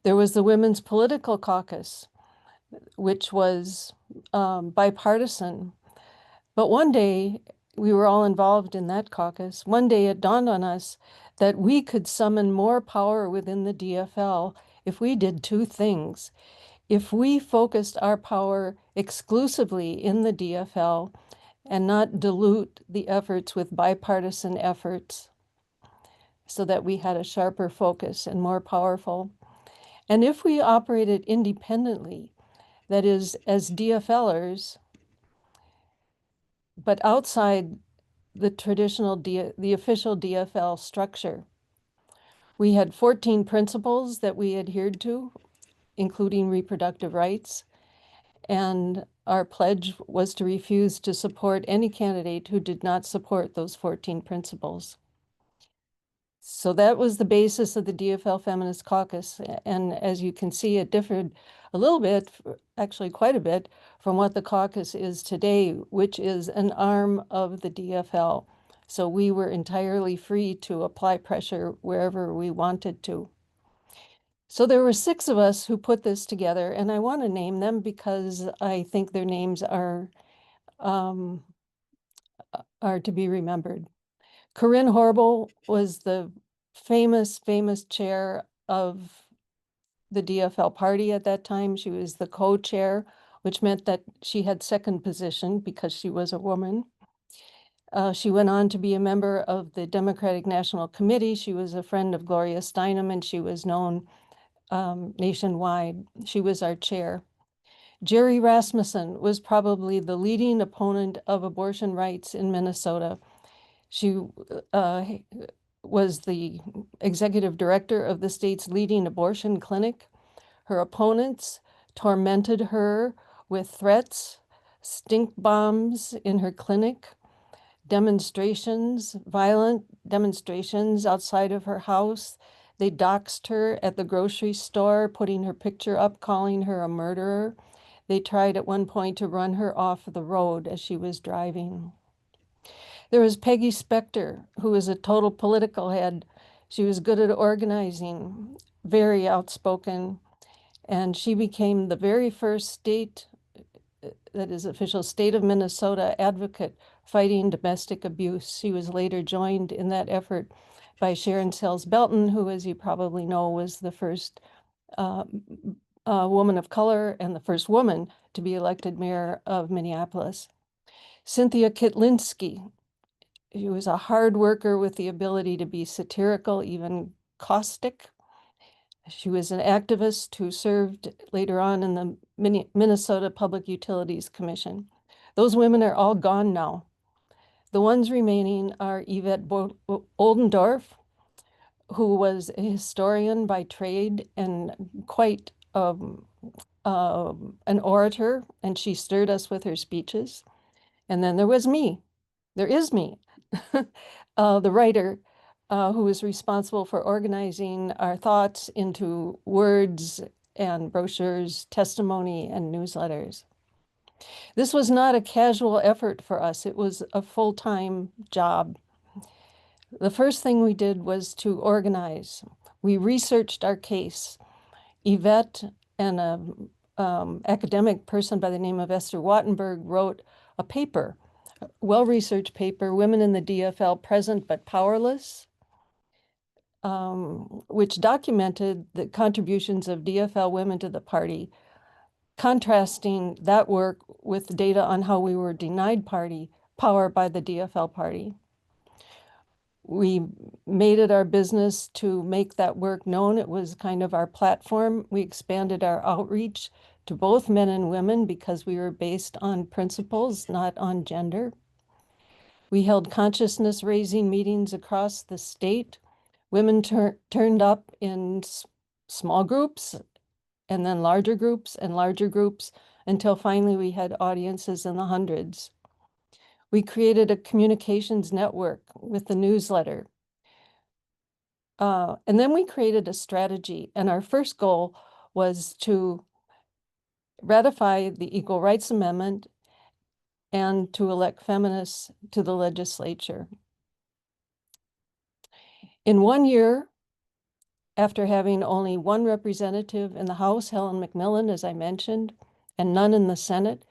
There was the Women's Political Caucus, which was bipartisan. But one day, we were all involved in that caucus. One day it dawned on us that we could summon more power within the DFL if we did two things. If we focused our power exclusively in the DFL and not dilute the efforts with bipartisan efforts so that we had a sharper focus and more powerful. And if we operated independently, that is, as DFLers, but outside the traditional, the official DFL structure. We had 14 principles that we adhered to, including reproductive rights, and our pledge was to refuse to support any candidate who did not support those 14 principles. So that was the basis of the DFL Feminist Caucus. And as you can see, it differed a little bit, actually quite a bit, from what the caucus is today, which is an arm of the DFL. So we were entirely free to apply pressure wherever we wanted to. So there were 6 of us who put this together, and I want to name them because I think their names are to be remembered. Corinne Horrible was the famous chair of the DFL party at that time. She was the co-chair, which meant that she had second position because she was a woman. She went on to be a member of the Democratic National Committee. She was a friend of Gloria Steinem, and she was known nationwide. She was our chair. Jerry Rasmussen was probably the leading opponent of abortion rights in Minnesota. She was the executive director of the state's leading abortion clinic. Her opponents tormented her with threats, stink bombs in her clinic, demonstrations, violent demonstrations outside of her house. They doxed her at the grocery store, putting her picture up, calling her a murderer. They tried at one point to run her off the road as she was driving. There was Peggy Spector, who was a total political head. She was good at organizing, very outspoken, and she became the very first state, that is official state of Minnesota advocate fighting domestic abuse. She was later joined in that effort by Sharon Sells Belton, who, as you probably know, was the first woman of color and the first woman to be elected mayor of Minneapolis. Cynthia Kitlinski, she was a hard worker with the ability to be satirical, even caustic. She was an activist who served later on in the Minnesota Public Utilities Commission. Those women are all gone now. The ones remaining are Yvette Oldendorf, who was a historian by trade and quite an orator, and she stirred us with her speeches. And then there was me. There is me, the writer, who was responsible for organizing our thoughts into words and brochures, testimony, and newsletters. This was not a casual effort for us. It was a full-time job. The first thing we did was to organize. We researched our case. Yvette and an academic person by the name of Esther Wattenberg wrote a paper, a well-researched paper, Women in the DFL, Present but Powerless, which documented the contributions of DFL women to the party, contrasting that work with data on how we were denied party power by the DFL party. We made it our business to make that work known. It was kind of our platform. We expanded our outreach to both men and women because we were based on principles, not on gender. We held consciousness-raising meetings across the state. Women turned up in small groups, and then larger groups and larger groups, until finally we had audiences in the hundreds. We created a communications network with the newsletter. And then we created a strategy, and our first goal was to ratify the Equal Rights Amendment and to elect feminists to the legislature. In 1 year, after having only one representative in the House, Helen McMillan, as I mentioned, and none in the Senate,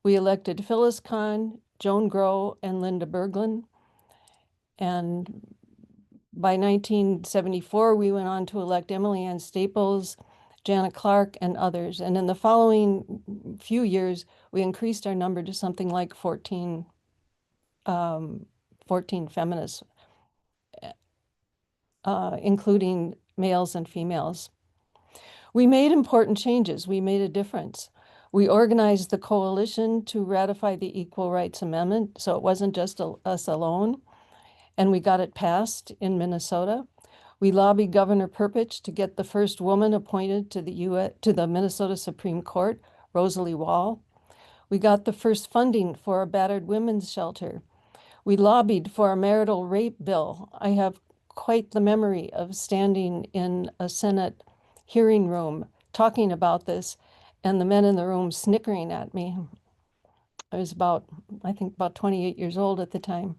we elected Phyllis Kahn, Joan Grow, and Linda Berglund. And by 1974, we went on to elect Emily Ann Staples, Janet Clark, and others. And in the following few years, we increased our number to something like 14 feminists, including males and females. We made important changes. We made a difference. We organized the coalition to ratify the Equal Rights Amendment, so it wasn't just us alone, and we got it passed in Minnesota. We lobbied Governor Perpich to get the first woman appointed to the Minnesota Supreme Court, Rosalie Wall. We got the first funding for a battered women's shelter. We lobbied for a marital rape bill. I have quite the memory of standing in a Senate hearing room talking about this and the men in the room snickering at me. I was about, I think, about 28 years old at the time.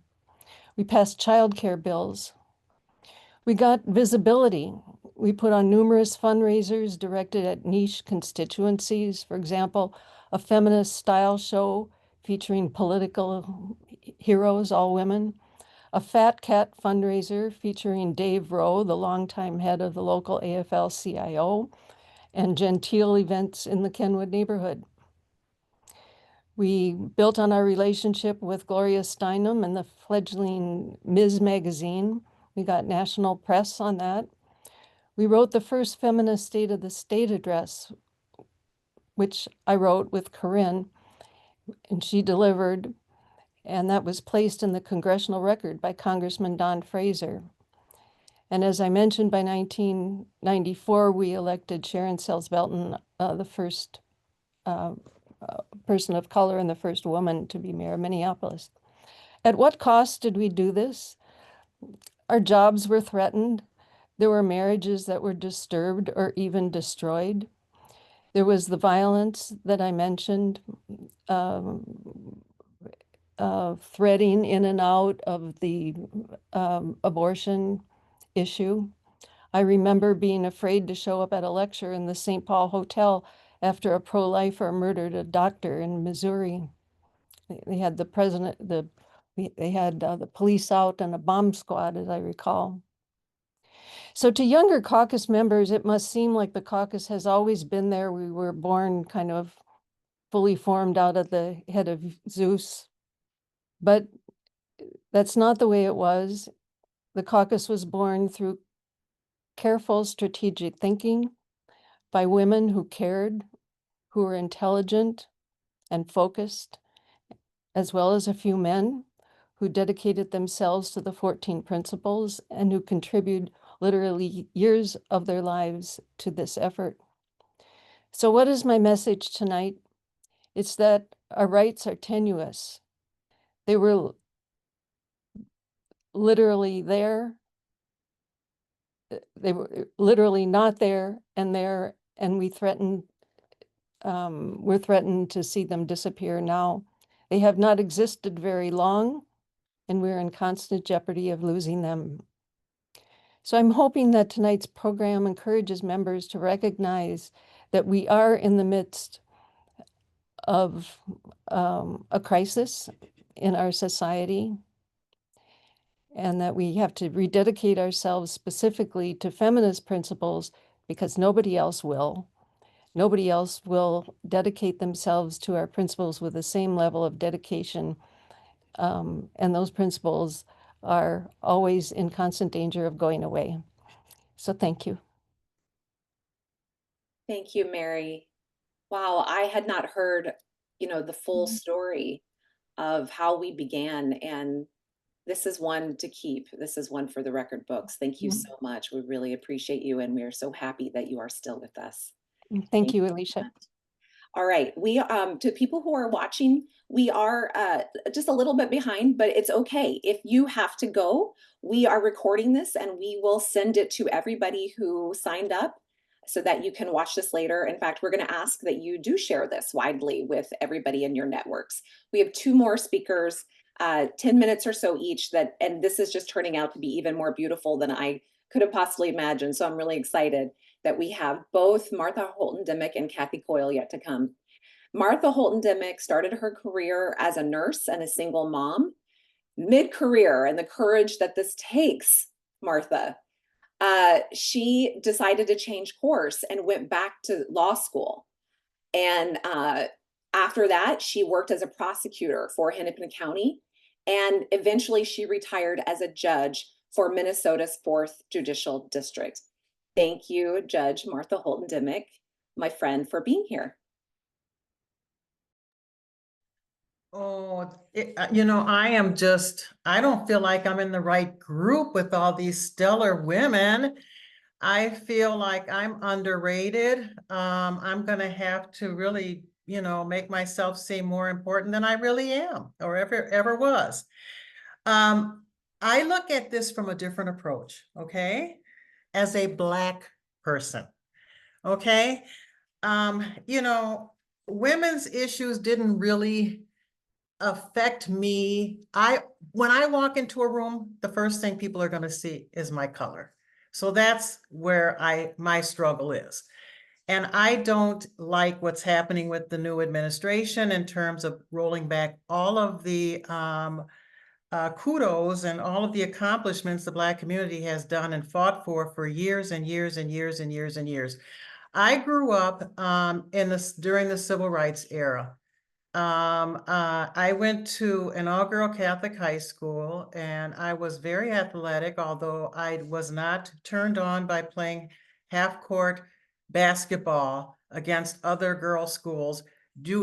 We passed childcare bills. We got visibility. We put on numerous fundraisers directed at niche constituencies. For example, a feminist style show featuring political heroes, all women. A Fat Cat fundraiser featuring Dave Rowe, the longtime head of the local AFL-CIO, and genteel events in the Kenwood neighborhood. We built on our relationship with Gloria Steinem and the fledgling Ms. magazine. We got national press on that. We wrote the first feminist State of the State address, which I wrote with Corinne, and she delivered, and that was placed in the Congressional Record by Congressman Don Fraser. And as I mentioned, by 1994, we elected Sharon Sells Belton, the first person of color and the first woman to be mayor of Minneapolis. At what cost did we do this? Our jobs were threatened. There were marriages that were disturbed or even destroyed. There was the violence that I mentioned, threading in and out of the abortion issue. I remember being afraid to show up at a lecture in the St. Paul Hotel after a pro-lifer murdered a doctor in Missouri. They had the police out and a bomb squad, as I recall. So to younger caucus members, it must seem like the caucus has always been there. We were born kind of fully formed out of the head of Zeus, but that's not the way it was. The caucus was born through careful strategic thinking by women who cared, who were intelligent and focused, as well as a few men who dedicated themselves to the 14 principles and who contribute literally years of their lives to this effort. So what is my message tonight? It's that our rights are tenuous. They were literally there. They were literally not there, and we're threatened to see them disappear now. They have not existed very long, and we're in constant jeopardy of losing them. So I'm hoping that tonight's program encourages members to recognize that we are in the midst of a crisis in our society, and that we have to rededicate ourselves specifically to feminist principles because nobody else will. Nobody else will dedicate themselves to our principles with the same level of dedication. And those principles are always in constant danger of going away. So thank you. Thank you, Mary. Wow, I had not heard, the full story of how we began, and this is one to keep. This is one for the record books. Thank you so much. We really appreciate you, and we are so happy that you are still with us. Thank you, Alicia. All right, we to people who are watching, we are just a little bit behind, but it's okay. If you have to go, we are recording this and we will send it to everybody who signed up so that you can watch this later. In fact, we're going to ask that you do share this widely with everybody in your networks. We have 2 more speakers, 10 minutes or so each, and this is just turning out to be even more beautiful than I could have possibly imagined. So I'm really excited that we have both Martha Holton Dimmick and Kathy Coyle yet to come. Martha Holton Dimmick started her career as a nurse and a single mom. Mid-career, and the courage that this takes, Martha, she decided to change course and went back to law school. And after that, she worked as a prosecutor for Hennepin County, and eventually she retired as a judge for Minnesota's 4th Judicial District. Thank you, Judge Martha Holton Dimmick, my friend, for being here. Oh, I don't feel like I'm in the right group with all these stellar women. I feel like I'm underrated. I'm going to have to really, make myself seem more important than I really am or ever was. I look at this from a different approach, okay? As a Black person, okay? You know, women's issues didn't really affect me. When I walk into a room, the first thing people are gonna see is my color. So that's where my struggle is. And I don't like what's happening with the new administration in terms of rolling back all of the kudos and all of the accomplishments the Black community has done and fought for years and years and years and years and years. I grew up during the Civil Rights era. I went to an all-girl Catholic high school, and I was very athletic, although I was not turned on by playing half-court basketball against other girl schools,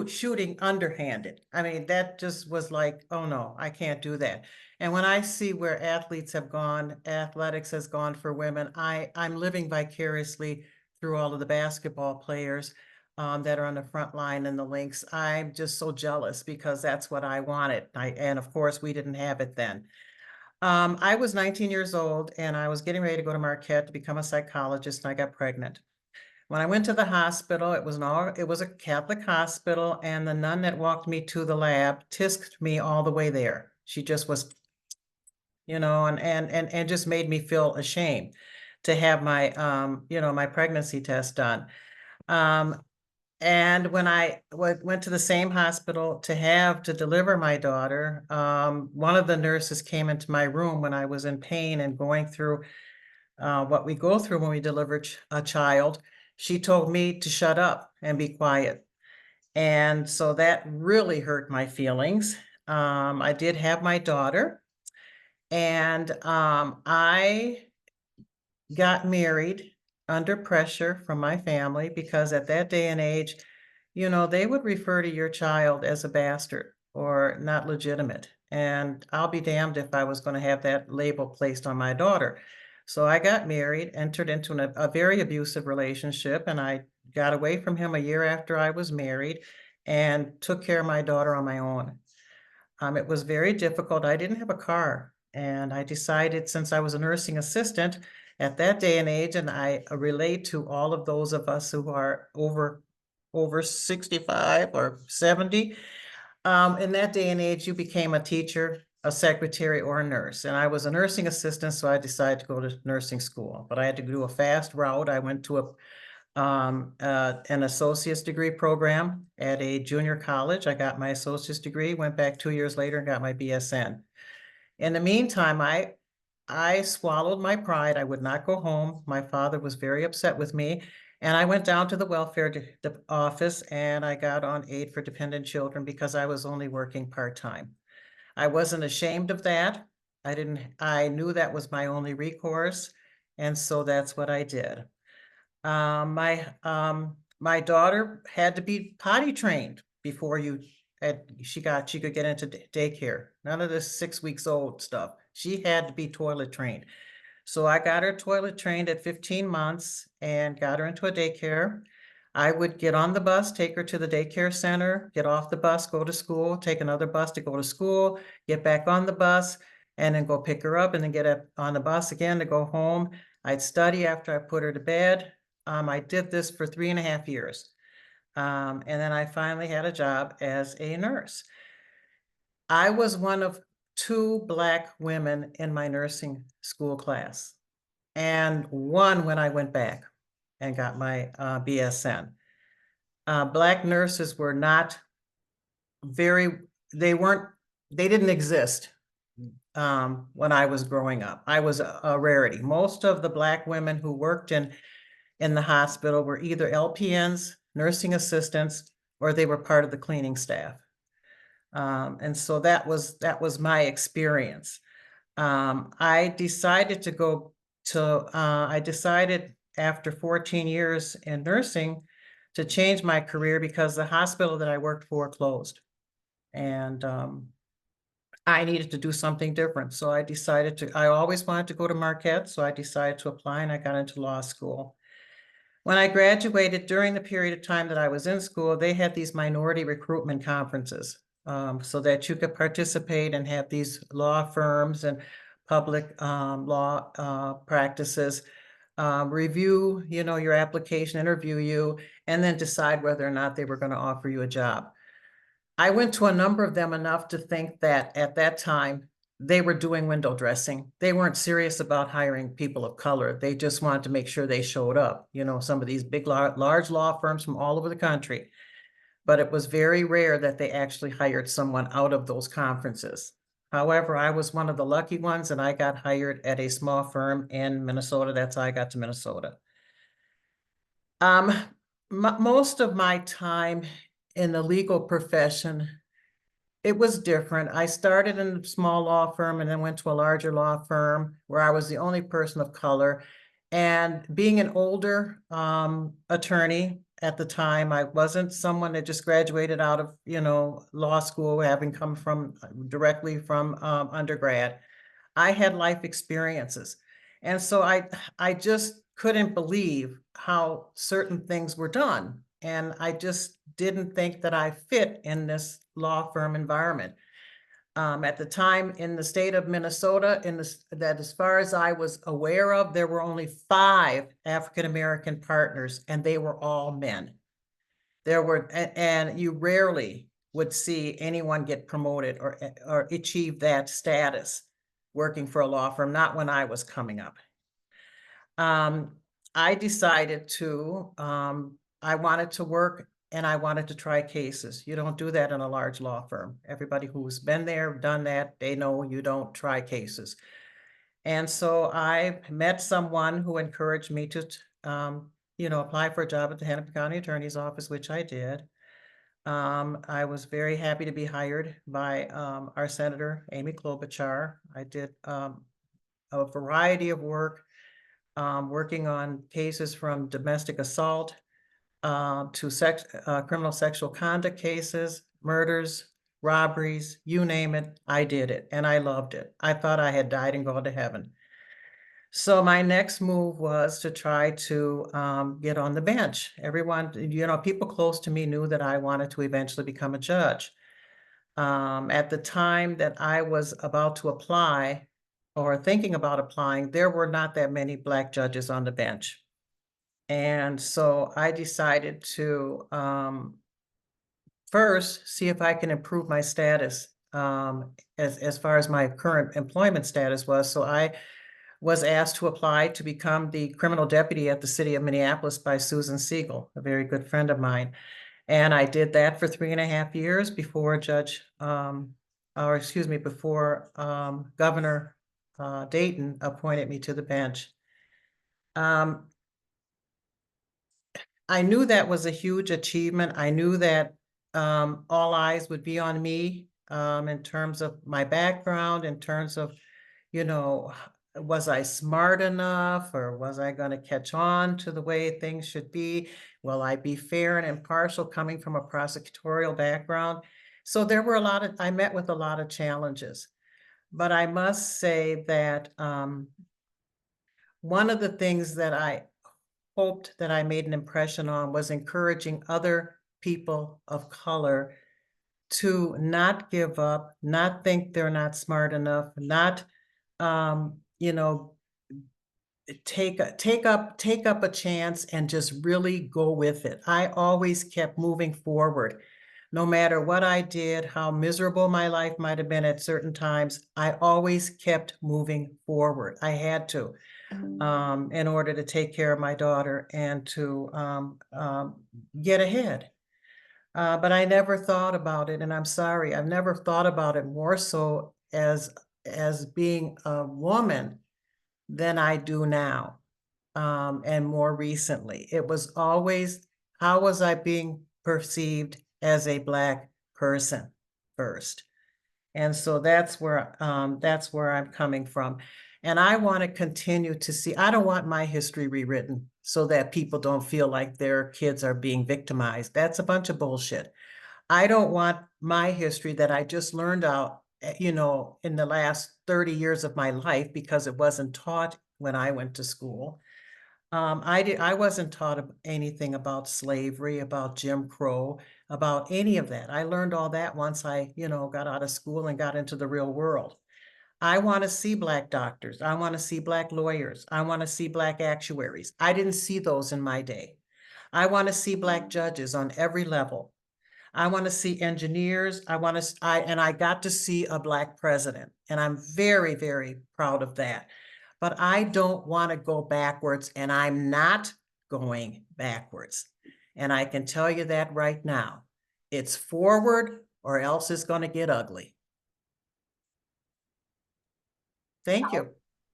shooting underhanded. I mean, that just was like, oh no, I can't do that. And when I see where athletes have gone, athletics has gone for women, I'm living vicariously through all of the basketball players that are on the front line in the links. I'm just so jealous because that's what I wanted. And of course, we didn't have it then. I was 19 years old and I was getting ready to go to Marquette to become a psychologist, and I got pregnant. When I went to the hospital, it was a Catholic hospital, and the nun that walked me to the lab tisked me all the way there. She just was, you know, and just made me feel ashamed to have my my pregnancy test done. And when I went to the same hospital to deliver my daughter, one of the nurses came into my room when I was in pain and going through what we go through when we deliver a child. She told me to shut up and be quiet. And so that really hurt my feelings. I did have my daughter, and I got married under pressure from my family because at that day and age, you know, they would refer to your child as a bastard or not legitimate. And I'll be damned if I was going to have that label placed on my daughter. So I got married, entered into a very abusive relationship, and I got away from him a year after I was married and took care of my daughter on my own. It was very difficult. I didn't have a car, and I decided, since I was a nursing assistant at that day and age, and I relate to all of those of us who are over 65 or 70. In that day and age, you became a teacher, a secretary, or a nurse. And I was a nursing assistant, so I decided to go to nursing school. But I had to do a fast route. I went to an associate's degree program at a junior college. I got my associate's degree, went back 2 years later and got my BSN. In the meantime, I swallowed my pride. I would not go home. My father was very upset with me. And I went down to the welfare office and I got on aid for dependent children because I was only working part-time. I wasn't ashamed of that. I knew that was my only recourse. And so that's what I did. My daughter had to be potty trained before she could get into daycare. None of this 6 weeks old stuff. She had to be toilet trained. So I got her toilet trained at 15 months and got her into a daycare. I would get on the bus, take her to the daycare center, get off the bus, go to school, take another bus to go to school, get back on the bus, and then go pick her up and then get on the bus again to go home. I'd study after I put her to bed. I did this for 3.5 years. And then I finally had a job as a nurse. I was one of 2 Black women in my nursing school class, and one when I went back and got my BSN. Black nurses were not they didn't exist when I was growing up. I was a rarity. Most of the Black women who worked in the hospital were either LPNs, nursing assistants, or they were part of the cleaning staff. And so that was my experience. I decided after 14 years in nursing to change my career because the hospital that I worked for closed. And I needed to do something different. So I always wanted to go to Marquette. So I decided to apply and I got into law school. When I graduated, during the period of time that I was in school, they had these minority recruitment conferences so that you could participate and have these law firms and public law practices, review, your application, interview you, and then decide whether or not they were going to offer you a job. I went to a number of them enough to think that at that time, they were doing window dressing. They weren't serious about hiring people of color. They just wanted to make sure they showed up. Some of these big, large law firms from all over the country. But it was very rare that they actually hired someone out of those conferences. However, I was one of the lucky ones, and I got hired at a small firm in Minnesota. That's how I got to Minnesota. Most of my time in the legal profession, it was different. I started in a small law firm and then went to a larger law firm where I was the only person of color. And being an older attorney at the time, I wasn't someone that just graduated out of, law school, having come directly from undergrad. I had life experiences. And so I just couldn't believe how certain things were done. And I just didn't think that I fit in this law firm environment. At the time in the state of Minnesota, that as far as I was aware of, there were only 5 African-American partners, and they were all men. And you rarely would see anyone get promoted or achieve that status working for a law firm, not when I was coming up. I decided I wanted to work and I wanted to try cases. You don't do that in a large law firm. Everybody who's been there, done that, they know you don't try cases. And so I met someone who encouraged me to, apply for a job at the Hennepin County Attorney's Office, which I did. I was very happy to be hired by our Senator, Amy Klobuchar. I did a variety of work, working on cases from domestic assault to criminal sexual conduct cases, murders, robberies, you name it, I did it, and I loved it. I thought I had died and gone to heaven. So my next move was to try to get on the bench. Everyone, people close to me knew that I wanted to eventually become a judge. At the time that I was about to apply or thinking about applying, there were not that many Black judges on the bench. And so I decided to first see if I can improve my status as far as my current employment status was. So I was asked to apply to become the criminal deputy at the city of Minneapolis by Susan Siegel, a very good friend of mine. And I did that for 3.5 years before before Governor Dayton appointed me to the bench. I knew that was a huge achievement. I knew that all eyes would be on me in terms of my background, in terms of, was I smart enough, or was I going to catch on to the way things should be? Will I be fair and impartial coming from a prosecutorial background? So there were I met with a lot of challenges, but I must say that one of the things that I hoped that I made an impression on was encouraging other people of color to not give up, not think they're not smart enough, not, take up a chance and just really go with it. I always kept moving forward. No matter what I did, how miserable my life might have been at certain times, I always kept moving forward. I had to. In order to take care of my daughter and to get ahead. But I never thought about it, and I'm sorry, I've never thought about it more so as being a woman than I do now, and more recently. It was always, how was I being perceived as a Black person first? And so that's where I'm coming from. And I want to continue to see, I don't want my history rewritten so that people don't feel like their kids are being victimized. That's a bunch of bullshit. I don't want my history that I just learned out, in the last 30 years of my life, because it wasn't taught when I went to school. I wasn't taught anything about slavery, about Jim Crow, about any of that. I learned all that once I, got out of school and got into the real world. I want to see Black doctors. I want to see Black lawyers. I want to see Black actuaries. I didn't see those in my day. I want to see Black judges on every level. I want to see engineers. I got to see a Black president, and I'm very, very proud of that. But I don't want to go backwards, and I'm not going backwards. And I can tell you that right now. It's forward or else it's going to get ugly. Thank you.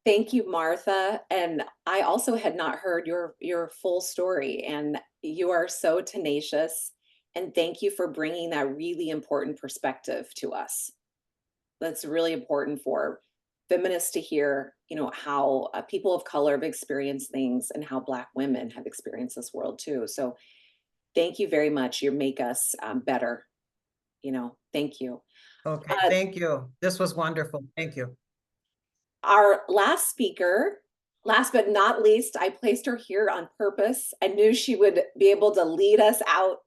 Thank you, Martha. And I also had not heard your full story, and you are so tenacious. And thank you for bringing that really important perspective to us. That's really important for feminists to hear, how people of color have experienced things and how Black women have experienced this world too. So thank you very much. You make us better. Thank you. Okay, thank you. This was wonderful. Thank you. Our last speaker, last but not least, I placed her here on purpose. I knew she would be able to lead us out.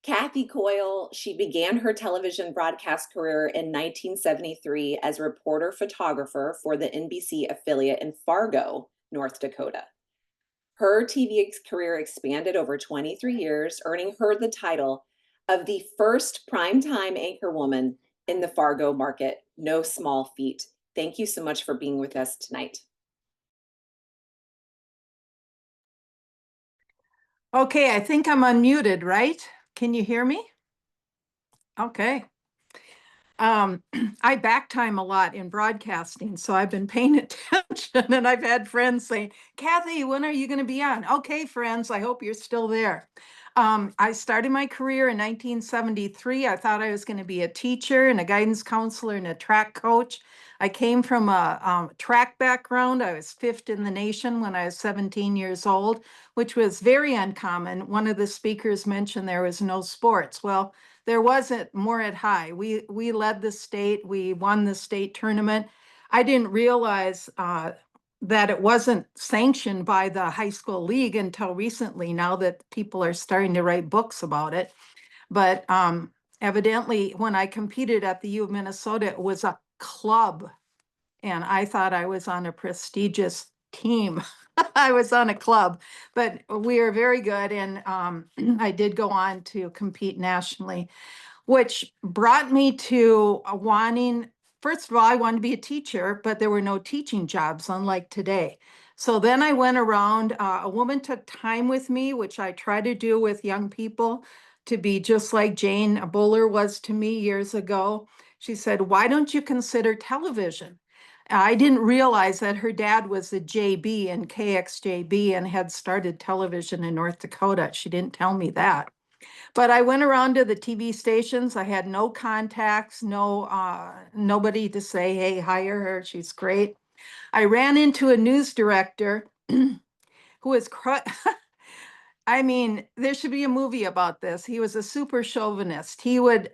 Kathy Coyle, she began her television broadcast career in 1973 as a reporter photographer for the NBC affiliate in Fargo, North Dakota. Her TV career expanded over 23 years, earning her the title of the first primetime anchor woman in the Fargo market. No small feat. Thank you so much for being with us tonight. Okay, I think I'm unmuted, right? Can you hear me? Okay. I back time a lot in broadcasting, so I've been paying attention, and I've had friends saying, Kathy, when are you going to be on? Okay, friends, I hope you're still there. I started my career in 1973. I thought I was going to be a teacher and a guidance counselor and a track coach. I came from a track background. I was fifth in the nation when I was 17 years old, which was very uncommon. One of the speakers mentioned there was no sports. Well, there wasn't more at high. We led the state. We won the state tournament. I didn't realize that it wasn't sanctioned by the high school league until recently, now that people are starting to write books about it. But evidently, when I competed at the U of Minnesota, it was a club. And I thought I was on a prestigious team. I was on a club, but we are very good. And I did go on to compete nationally, which brought me to wanting, first of all, I wanted to be a teacher, but there were no teaching jobs, unlike today. So then I went around, a woman took time with me, which I try to do with young people, to be just like Jane Buller was to me years ago. She said, why don't you consider television? I didn't realize that her dad was the JB in KXJB and had started television in North Dakota. She didn't tell me that. But I went around to the TV stations. I had no contacts, nobody to say, hey, hire her, she's great. I ran into a news director who was, I mean, there should be a movie about this. He was a super chauvinist. He would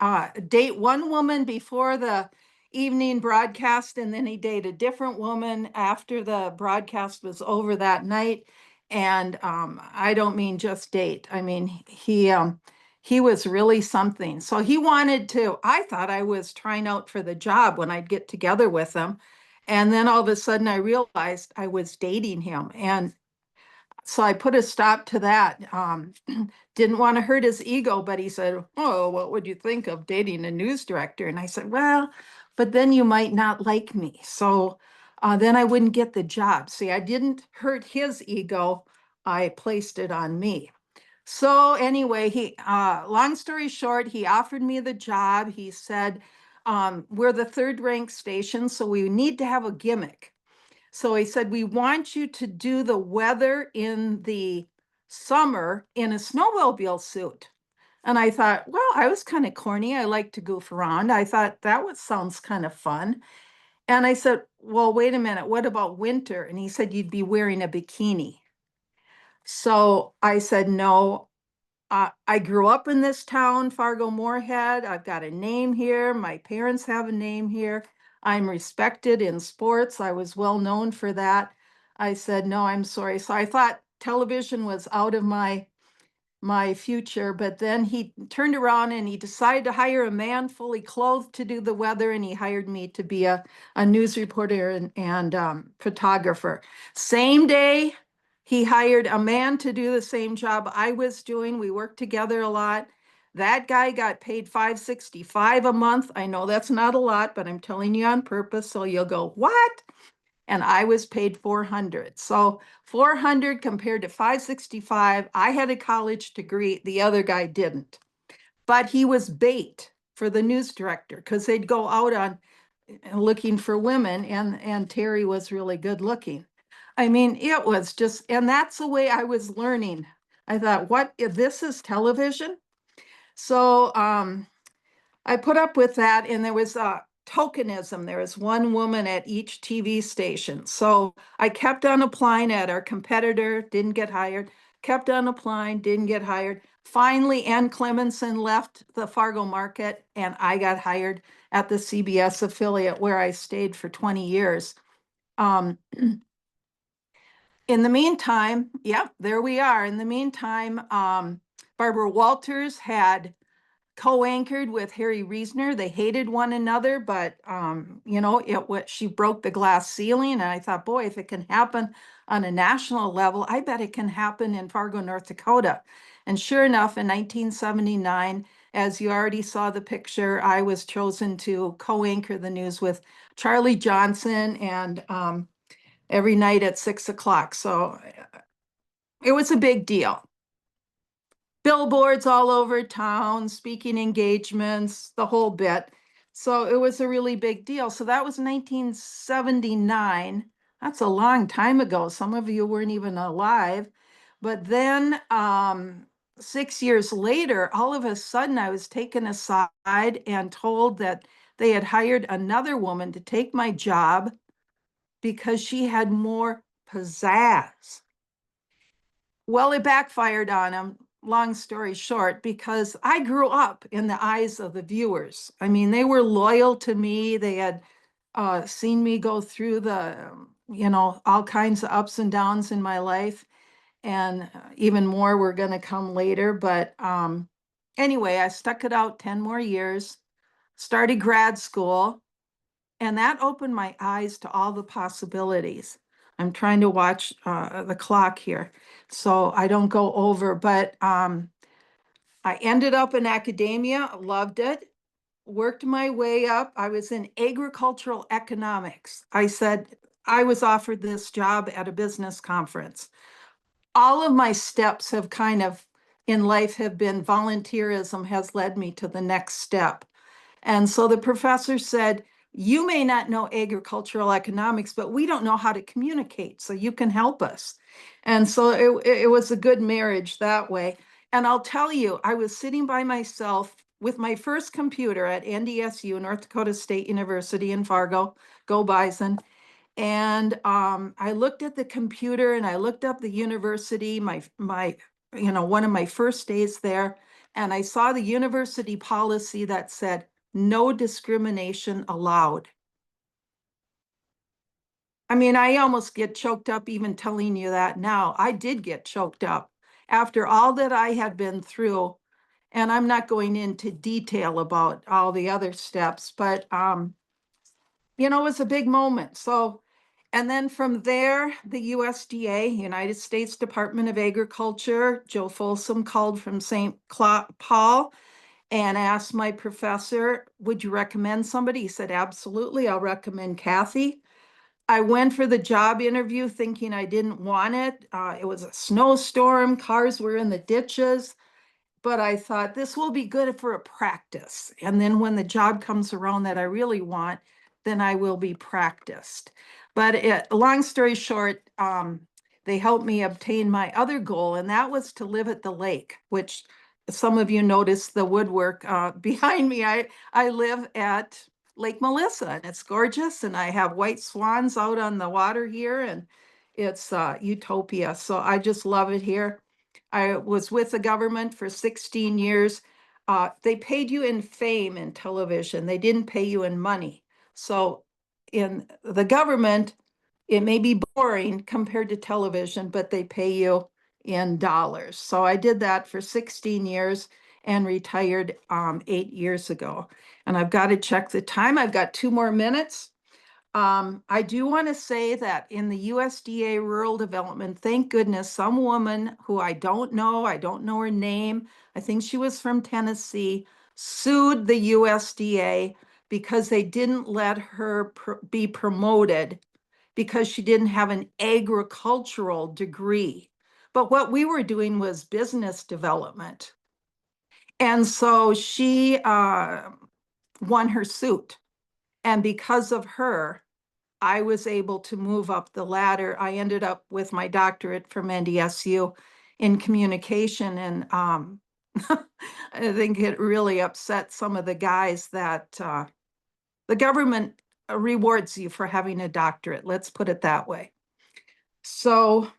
date one woman before the evening broadcast, and then he dated a different woman after the broadcast was over that night. And I don't mean just date. I mean, he was really something. So he wanted to, I thought I was trying out for the job when I'd get together with him. And then all of a sudden I realized I was dating him. And so I put a stop to that. Didn't want to hurt his ego, but he said, oh, what would you think of dating a news director? And I said, well, but then you might not like me. So then I wouldn't get the job. See, I didn't hurt his ego. I placed it on me. So anyway, long story short, he offered me the job. He said, we're the third ranked station, so we need to have a gimmick. So he said, we want you to do the weather in the summer in a snowmobile suit. And I thought, well, I was kind of corny. I like to goof around. I thought that sounds kind of fun. And I said, well, wait a minute, what about winter? And he said, you'd be wearing a bikini. So I said, no, I grew up in this town, Fargo-Moorhead. I've got a name here. My parents have a name here. I'm respected in sports. I was well known for that. I said, no, I'm sorry. So I thought television was out of my my future, but then he turned around and he decided to hire a man fully clothed to do the weather, and he hired me to be a news reporter and photographer. Same day, he hired a man to do the same job I was doing. We worked together a lot. That guy got paid $565 a month. I know that's not a lot, but I'm telling you on purpose, so you'll go, what? And I was paid $400. So 400 compared to 565. I had a college degree, the other guy didn't. But he was bait for the news director because they'd go out on looking for women, and Terry was really good looking. I mean, it was just, and that's the way I was learning. I thought, what if this is television? So I put up with that, and there was tokenism. There was one woman at each TV station. So I kept on applying at our competitor, didn't get hired, kept on applying, didn't get hired. Finally, Ann Clemenson left the Fargo market, and I got hired at the CBS affiliate, where I stayed for 20 years. In the meantime, there we are. In the meantime, Barbara Walters had co-anchored with Harry Reasoner. They hated one another, but she broke the glass ceiling, and I thought, boy, if it can happen on a national level, I bet it can happen in Fargo, North Dakota. And sure enough, in 1979, as you already saw the picture, I was chosen to co-anchor the news with Charlie Johnson, and every night at 6 o'clock. So it was a big deal. Billboards all over town, speaking engagements, the whole bit. So it was a really big deal. So that was 1979. That's a long time ago. Some of you weren't even alive. But then 6 years later, all of a sudden I was taken aside and told that they had hired another woman to take my job because she had more pizzazz. Well, it backfired on him, long story short, because I grew up in the eyes of the viewers. I mean, they were loyal to me. They had seen me go through all kinds of ups and downs in my life, and even more were going to come later. But anyway, I stuck it out 10 more years, started grad school, and that opened my eyes to all the possibilities. I'm trying to watch the clock here so I don't go over, but I ended up in academia, loved it, worked my way up. I was in agricultural economics. I was offered this job at a business conference. All of my steps have kind of in life have been volunteerism has led me to the next step. And so the professor said, you may not know agricultural economics, but we don't know how to communicate, so you can help us. And so it was a good marriage that way. And I'll tell you, I was sitting by myself with my first computer at NDSU, North Dakota State University in Fargo, go Bison. And I looked at the computer and I looked up the university, my one of my first days there, and I saw the university policy that said, no discrimination allowed. I mean, I almost get choked up even telling you that now. I did get choked up after all that I had been through. And I'm not going into detail about all the other steps, but, it was a big moment. So, and then from there, the USDA, United States Department of Agriculture, Joe Folsom called from St. Paul and asked my professor, would you recommend somebody? He said, absolutely, I'll recommend Kathy. I went for the job interview thinking I didn't want it. It was a snowstorm, cars were in the ditches, but I thought this will be good for a practice. And then when the job comes around that I really want, then I will be practiced. But long story short, they helped me obtain my other goal, and that was to live at the lake, which some of you noticed the woodwork behind me. I live at Lake Melissa, and it's gorgeous, and I have white swans out on the water here, and it's utopia. So I just love it here. I was with the government for 16 years. They paid you in fame in television. They didn't pay you in money. So in the government, it may be boring compared to television, but they pay you in dollars. So I did that for 16 years and retired 8 years ago. And I've got to check the time. I've got 2 more minutes. I do want to say that in the USDA rural development, thank goodness, some woman who I don't know her name, I think she was from Tennessee, sued the USDA because they didn't let her be promoted because she didn't have an agricultural degree. But what we were doing was business development. And so she won her suit. And because of her, I was able to move up the ladder. I ended up with my doctorate from NDSU in communication. And I think it really upset some of the guys that the government rewards you for having a doctorate. Let's put it that way. So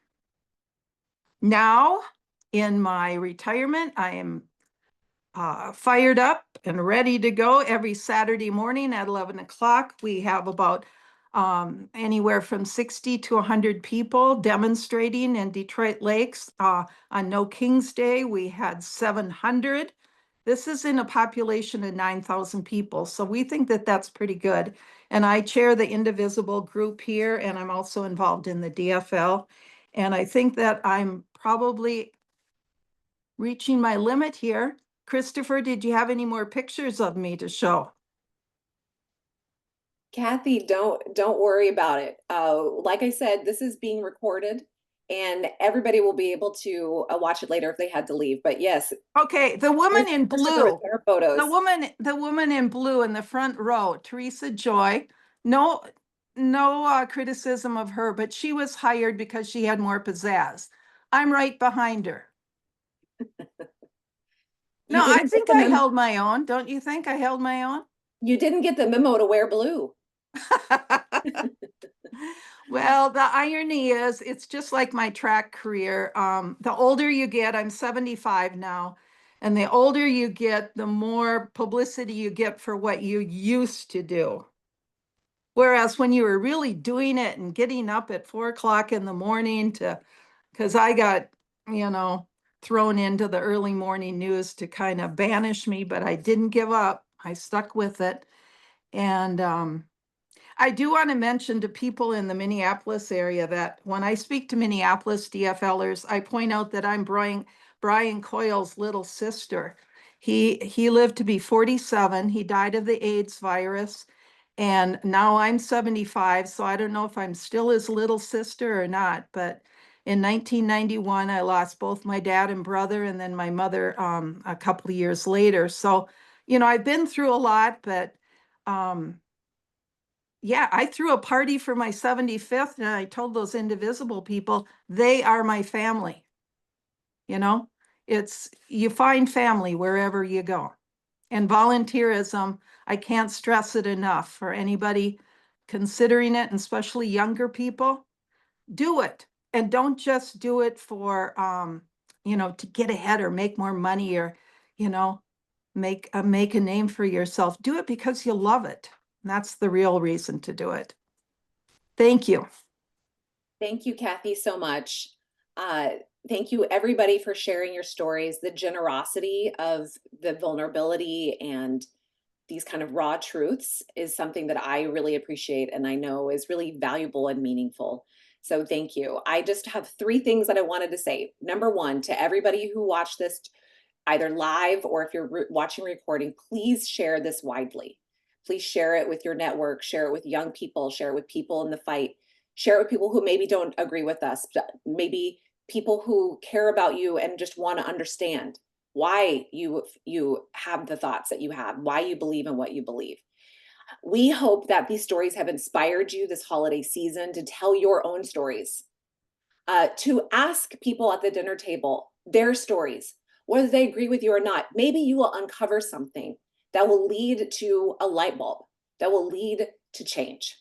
now in my retirement, I am fired up and ready to go. Every Saturday morning at 11 o'clock, we have about anywhere from 60 to 100 people demonstrating in Detroit Lakes. On No King's Day, we had 700. This is in a population of 9,000 people. So we think that that's pretty good. And I chair the Indivisible group here, and I'm also involved in the DFL. And I think that I'm probably reaching my limit here. Christopher, did you have any more pictures of me to show? Kathy, don't worry about it. Like I said, this is being recorded and everybody will be able to watch it later if they had to leave. But yes. Okay, the woman in blue, photos. the woman in blue in the front row, Teresa Joy, no criticism of her, but she was hired because she had more pizzazz. I'm right behind her. No, I think I held my own. Don't you think I held my own? You didn't get the memo to wear blue. Well, the irony is, it's just like my track career. The older you get, I'm 75 now, and the older you get, the more publicity you get for what you used to do. Whereas when you were really doing it and getting up at 4 o'clock in the morning because I got, thrown into the early morning news to kind of banish me, but I didn't give up. I stuck with it. And I do want to mention to people in the Minneapolis area that when I speak to Minneapolis DFLers, I point out that I'm Brian Coyle's little sister. He lived to be 47. He died of the AIDS virus. And now I'm 75, so I don't know if I'm still his little sister or not, but in 1991, I lost both my dad and brother, and then my mother a couple of years later. So, I've been through a lot, but yeah, I threw a party for my 75th, and I told those Indivisible people, they are my family. You find family wherever you go. And volunteerism, I can't stress it enough for anybody considering it, and especially younger people. Do it. And don't just do it for, to get ahead or make more money or, make a name for yourself. Do it because you love it. And that's the real reason to do it. Thank you. Thank you, Kathy, so much. Thank you, everybody, for sharing your stories. The generosity of the vulnerability and these kind of raw truths is something that I really appreciate and I know is really valuable and meaningful. So thank you. I just have 3 things that I wanted to say. Number 1, to everybody who watched this either live or if you're watching recording, please share this widely. Please share it with your network, share it with young people, share it with people in the fight, share it with people who maybe don't agree with us, but maybe people who care about you and just want to understand why you have the thoughts that you have, why you believe in what you believe. We hope that these stories have inspired you this holiday season to tell your own stories, to ask people at the dinner table their stories, whether they agree with you or not. Maybe you will uncover something that will lead to a light bulb, that will lead to change.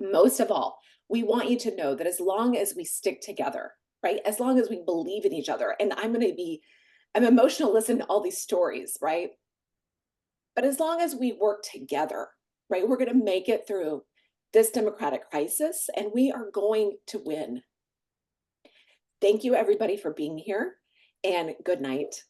Most of all, we want you to know that as long as we stick together, right? As long as we believe in each other, and I'm emotional listening to all these stories, right? But as long as we work together, right, we're going to make it through this democratic crisis and we are going to win. Thank you, everybody, for being here, and good night.